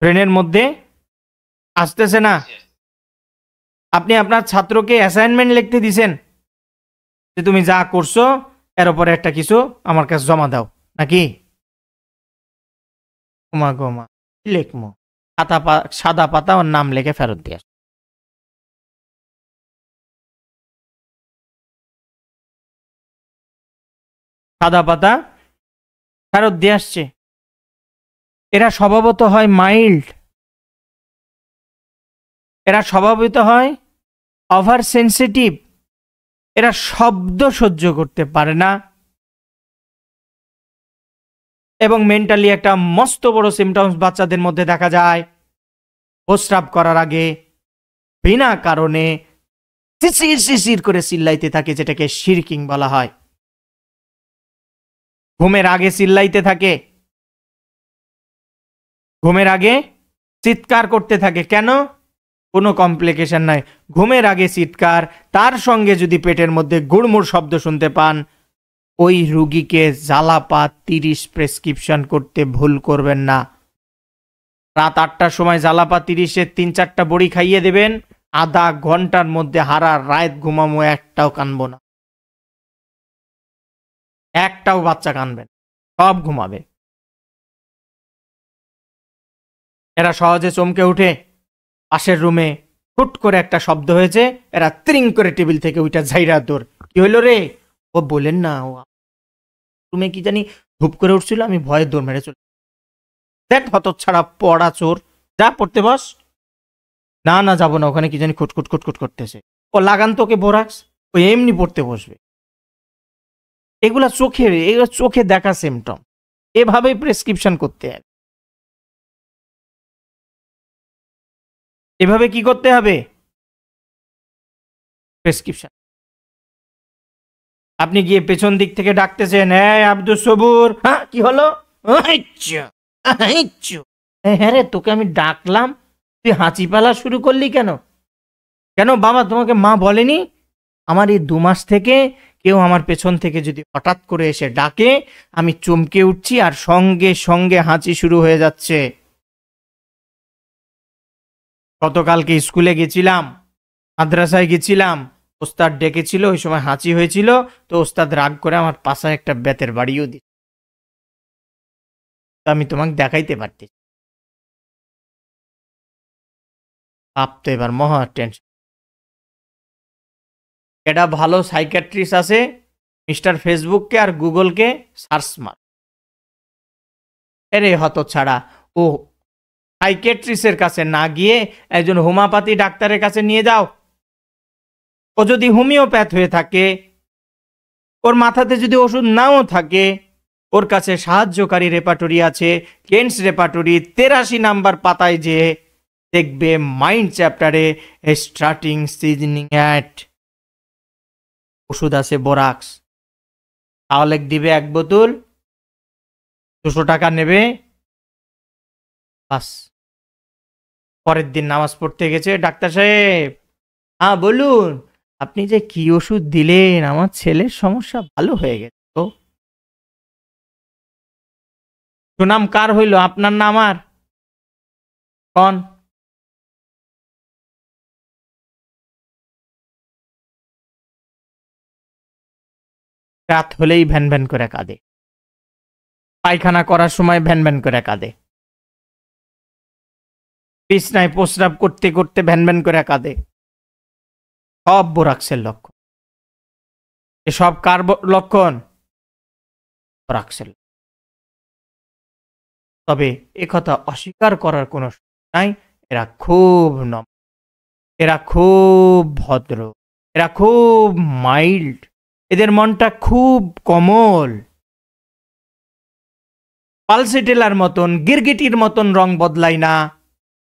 ব্রেনের মধ্যে আসতেছে না। আপনি আপনার ছাত্রকে অ্যাসাইনমেন্ট লিখতে দিছেন যে তুমি যা করছো এর উপরে একটা কিছু আমার কাছে জমা দাও, নাকি? গোমা গোমা কি লিখমো? সাদা পাতা ওর নাম লিখে ফেরত দিয়ে আসো। সাদা পাতা ফেরত দিয়ে আসছে। এরা স্বভাবত হয় মাইল্ড, এরা স্বভাবিত হয় ওভার সেন্সিটিভ, এরা শব্দ সহ্য করতে পারে না। এবং মেন্টালি একটা মস্ত বড় সিমটমস বাচ্চাদের মধ্যে দেখা যায়। প্রস্রাব করার আগে বিনা কারণে শিশির শিশির করে চিল্লাইতে থাকে, যেটাকে শিরকিং বলা হয়। ঘুমের আগে চিল্লাইতে থাকে, ঘুমের আগে চিৎকার করতে থাকে। কেন? কোনো কমপ্লিকেশন নাই, ঘুমের আগে চিৎকার। তার সঙ্গে যদি পেটের মধ্যে গুড়মুড় শব্দ শুনতে পান, ওই রুগীকে জালাপাত 30 প্রেসক্রিপশন করতে ভুল করবেন না। রাত 8টার সময় জালাপাত 30-এর 3-4টা বড়ি খাইয়ে দেবেন, আধা ঘন্টার মধ্যে হারা রাত ঘুমামো, একটাও কানবো না, একটাও বাচ্চা কানবেন, সব ঘুমাবে। এরা সহজে চমকে উঠে। পাশের রুমে হুট করে একটা শব্দ হয়েছে, এরা ত্রিং করে টেবিল থেকে ওইটা ঝাইরা দৌড়। কি হইলো রে? ও বলেন না, ও রুমে কি জানি ধূপ করে উঠছিল, আমি ভয়ে দৌড় মেরে চলে। দেখ হতচ্ছাড়া পড়া চোর, যা পড়তে বস। না না যাবো না, ওখানে কি জানি খুটখুট খুটখুট করতেছে। ও লাগান তোকে বোরাক্স, ও এমনি পড়তে বসবে। এগুলা চোখে দেখা সিমটম, এভাবেই প্রেসক্রিপশন করতে হবে। এভাবে কি করতে হবে? প্রেসক্রিপশন। আপনি গিয়ে পেছন দিক থেকে ডাকতেছেন, হ্যাঁ আব্দুল সবুর, হ্যাঁ কি হলো? হ্যাঁ রে, তোকে আমি ডাকলাম, তুই হাঁচি পালা শুরু করলি কেন? কেন বাবা, তোমাকে মা বলেনি? আমার এই 2 মাস থেকে কেউ আমার পেছন থেকে যদি হঠাৎ করে এসে ডাকে, আমি চমকে উঠছি আর সঙ্গে সঙ্গে হাঁচি শুরু হয়ে যাচ্ছে। গতকালকে স্কুলে গেছিলাম, মাদ্রাসায় গেছিলাম, ওস্তাদ ডেকেছিল, ওই সময় হাঁচি হয়েছিল, তো ওস্তাদ রাগ করে আমার পাশায় একটা বেতের বাড়িও দিল। আমি তোমাকে দেখাইতে পারতি। আপ তো এবার মহা টেনশন। এটা ভালো সাইকিয়াট্রিস্ট আছে, মিস্টার ফেসবুককে আর গুগলকে সার্চ মার। এরে হত ছাড়া, ও সাইকিয়াট্রিস্টের কাছে না গিয়ে একজন হোমিওপ্যাথি ডাক্তারের কাছে নিয়ে যাও। ও যদি হোমিওপ্যাথ হয়ে থাকে, ওর মাথাতে যদি ওষুধ নাও থাকে, ওর কাছে সাহায্যকারী রেপার্টরি আছে, কেন্স রেপার্টরি 83 নাম্বার পাতায় যে দেখবে মাইন্ড চ্যাপ্টারে স্টার্টিং সিজনিং অ্যাট ওষুধ আছে বোরাক্স। তাহলে দিবে 1 বোতল, 200 টাকা নেবে, বাস। পরের দিন নামাজ পড়তে গেছে, ডাক্তার সাহেব, হ্যাঁ বলুন, আপনি যে কি ওষুধ দিলেন, আমার ছেলের সমস্যা ভালো হয়ে গেছে। তো সুনাম কার হইল, আপনার না আমার? কন? রাত হলেই ভ্যান ভ্যান করে কাঁদে, পায়খানা করার সময় ভ্যান ভ্যান করে কাঁদে, বিছনায় প্রস্রাব করতে করতে ভ্যান ভ্যান করে কাঁদে। সব বোরাক্সের লক্ষণ। এসব কার লক্ষণ? বোরাক্সের। তবে একথা অস্বীকার করার কোনো নাই, এরা খুব নম্র, এরা খুব ভদ্র, এরা খুব মাইল্ড, এদের মনটা খুব কোমল। পালসেটেলার মতন, গিরগিটির মতন রং বদলায় না,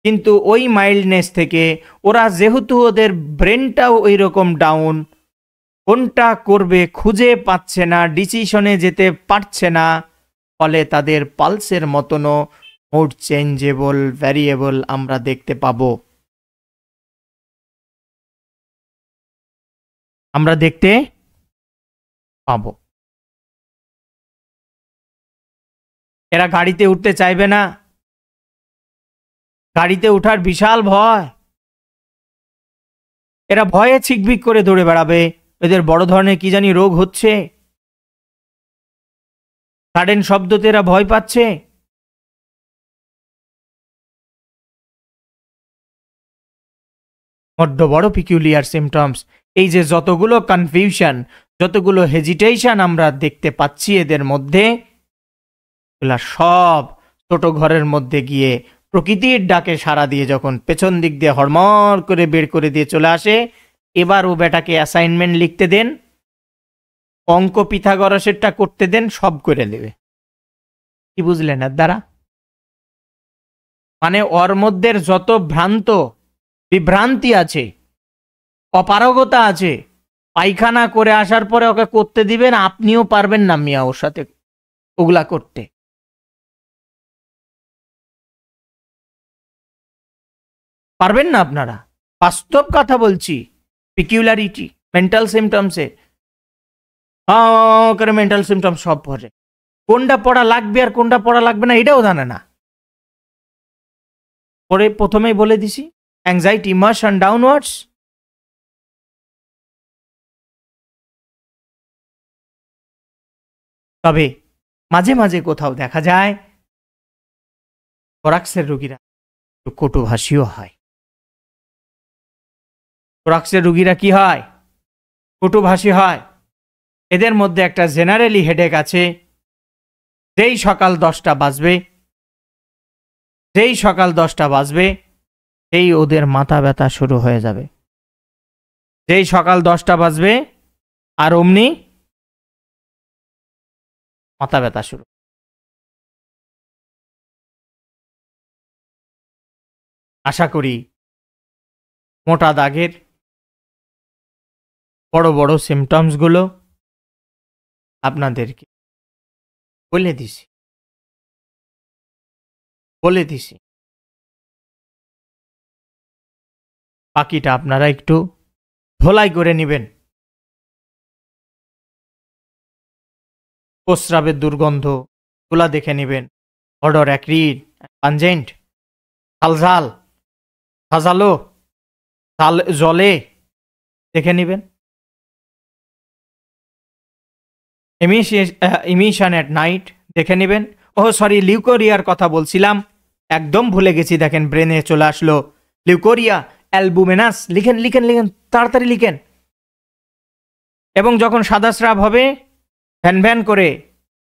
কিন্তু ওই মাইল্ডনেস থেকে ওরা, যেহেতু ওদের ব্রেনটাও ওই রকম ডাউন, কোনটা করবে খুঁজে পাচ্ছে না, ডিসিশনে যেতে পারছে না, ফলে তাদের পালসের মতনও মুড চেঞ্জেবল ভ্যারিয়েবল আমরা দেখতে পাবো, আমরা দেখতে পাবো। এরা গাড়িতে উঠতে চাইবে না, গাড়িতে ওঠার বিশাল ভয়, এরা ভয়ে ছিকবিক করে দৌড়ে বেড়াবে। এদের বড় ধরনের কি জানি রোগ হচ্ছে, সাডেন শব্দতে এরা ভয় পাচ্ছে। বড্ড বড় পিকিউলিয়ার সিমটমস। এই যে যতগুলো কনফিউশন, যতগুলো হেজিটেশন আমরা দেখতে পাচ্ছি এদের মধ্যে, এগুলা সব ছোট ঘরের মধ্যে গিয়ে প্রকৃতির ডাকে সাড়া দিয়ে যখন পেছন দিক দিয়ে হড়মড় করে বের করে দিয়ে চলে আসে, এবার ও বেটাকে অ্যাসাইনমেন্ট লিখতে দেন, অঙ্ক পিথাগোরাসেরটা করতে দেন, সব করে দেবে। কি বুঝলেন এর দ্বারা? মানে ওর মধ্যে যত বিভ্রান্তি আছে, অপারগতা আছে, পায়খানা করে আসার পরে ওকে করতে দিবেন, আপনিও পারবেন না মিয়া ওর সাথে ওগুলা করতে। পারবেন না আপনারা, বাস্তব কথা বলছি। পিকিউলারিটি মেন্টাল সিমটমসে করে মেন্টাল সিমটম সব পড়ে, কোনটা পড়া লাগবে আর কোনটা পড়া লাগবে না এটাও জানে না। পরে প্রথমেই বলে দিছি, অ্যাংজাইটি ইমোশন ডাউনওয়ার্ডস। তবে মাঝে মাঝে কোথাও দেখা যায় বোরাক্সের রোগীরা একটু কটুভাষীও হয়। বোরাক্সের রোগীরা কি হয়? কটুভাষী হয়। এদের মধ্যে একটা জেনারেলি হেডেক আছে, যেই সকাল 10টা বাজবে, সেই ওদের মাথা ব্যথা শুরু হয়ে যাবে। যেই সকাল 10টা বাজবে আর অমনি মাথা ব্যথা শুরু। আশা করি মোটা দাগের বড় বড় সিমটমসগুলো আপনাদেরকে বলে দিছি। বাকিটা আপনারা একটু ধোলাই করে নেবেন। প্রস্রাবের দুর্গন্ধ গুলা দেখে নেবেন, অডর অ্যাক্রিড, পাঞ্জেন্ট, ঝালঝাল, সাজালো জলে দেখে নেবেন। ইমিশন এট নাইট দেখে নেবেন। ও সরি, লিউকোরিয়ার কথা বলছিলাম, একদম ভুলে গেছি। দেখেন ব্রেনে চলে আসলো লিউকোরিয়া, অ্যালবুমিনাস। লিখেন লিখেন লিখেন, তাড়াতাড়ি লিখেন। এবং যখন সাদা স্রাব হবে, ভ্যান ভ্যান করে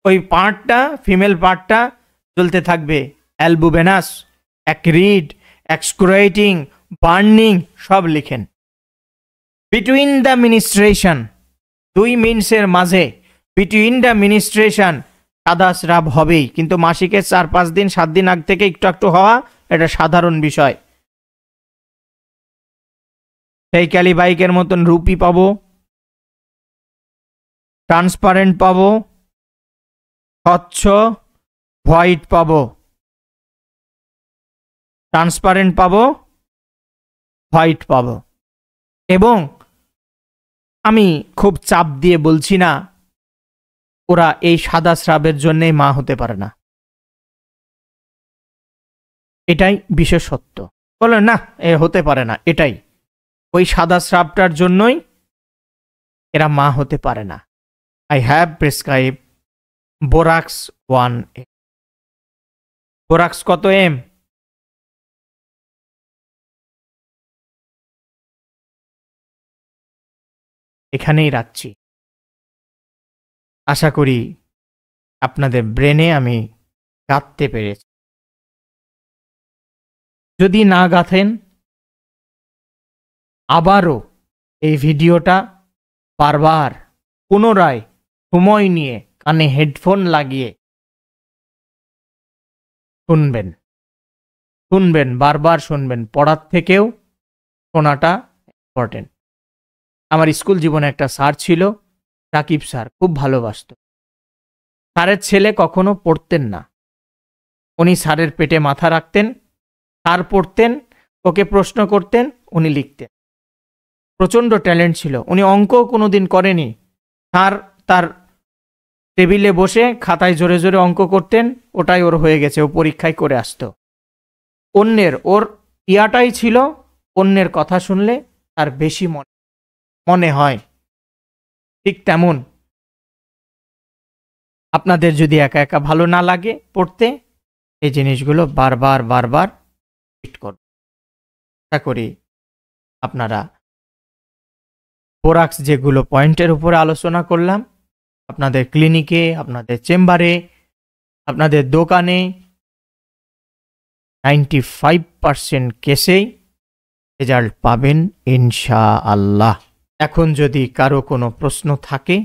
ওই পার্টটা, ফিমেল পার্টটা চলতে থাকবে। অ্যালবুমিনাস, অ্যাক্রিড, এক্সক্রুয়েটিং, বার্নিং, সব লিখেন। বিটুইন দ্য মিনিস্ট্রেশন, 2 মিনিটসের মাঝে, বিটুইন দ্য মিনিস্ট্রেশন সাদা স্রাব হবেই, কিন্তু মাসিকের 4-5 দিন 7 দিন আগ থেকে একটু একটু হওয়া এটা সাধারণ বিষয়। সেই ক্যালি বাইকের মতন রূপই পাবো, ট্রান্সপারেন্ট পাবো, স্বচ্ছ হোয়াইট পাবো, ট্রান্সপারেন্ট পাবো, হোয়াইট পাবো। এবং আমি খুব চাপ দিয়ে বলছি না ওরা এই সাদা স্রাবের জন্যই মা হতে পারে না, এটাই বিশেষ সত্য। বলে না এ হতে পারে না, এটাই ওই সাদা স্রাবটার জন্যই এরা মা হতে পারে না। I have prescribe borax 1 M. Borax কত এম? এখানেই রাখছি। আশা করি আপনাদের ব্রেনে আমি গাঁথতে পেরেছি। যদি না গাঁথেন, আবারও এই ভিডিওটা বারবার পুনরায় সময় নিয়ে কানে হেডফোন লাগিয়ে শুনবেন, বারবার শুনবেন। পড়ার থেকেও শোনাটা ইম্পর্টেন্ট। আমার স্কুল জীবনে একটা স্যার ছিল, রাকিব স্যার, খুব ভালোবাসত। স্যারের ছেলে কখনো পড়তেন না, উনি স্যারের পেটে মাথা রাখতেন, স্যার পড়তেন, ওকে প্রশ্ন করতেন, উনি লিখতেন। প্রচণ্ড ট্যালেন্ট ছিল। উনি অঙ্কও কোনোদিন করেনি, স্যার তার টেবিলে বসে খাতায় জোরে জোরে অঙ্ক করতেন, ওটাই ওর হয়ে গেছে, ও পরীক্ষায় করে আসতো। ওর ইয়াটাই ছিল অন্যের কথা শুনলে তার বেশি মনে হয়। ঠিক তেমন আপনাদের যদি একা একা ভালো না লাগে পড়তে, এই জিনিসগুলো বারবার রিপিট করুন। আশা করি আপনারা বোরাক্স যেগুলো পয়েন্টের উপরে আলোচনা করলাম, আপনাদের ক্লিনিকে, আপনাদের চেম্বারে, আপনাদের দোকানে 95% কেসেই রেজাল্ট পাবেন ইনশাআল্লাহ। এখন যদি কারো কোনো প্রশ্ন থাকে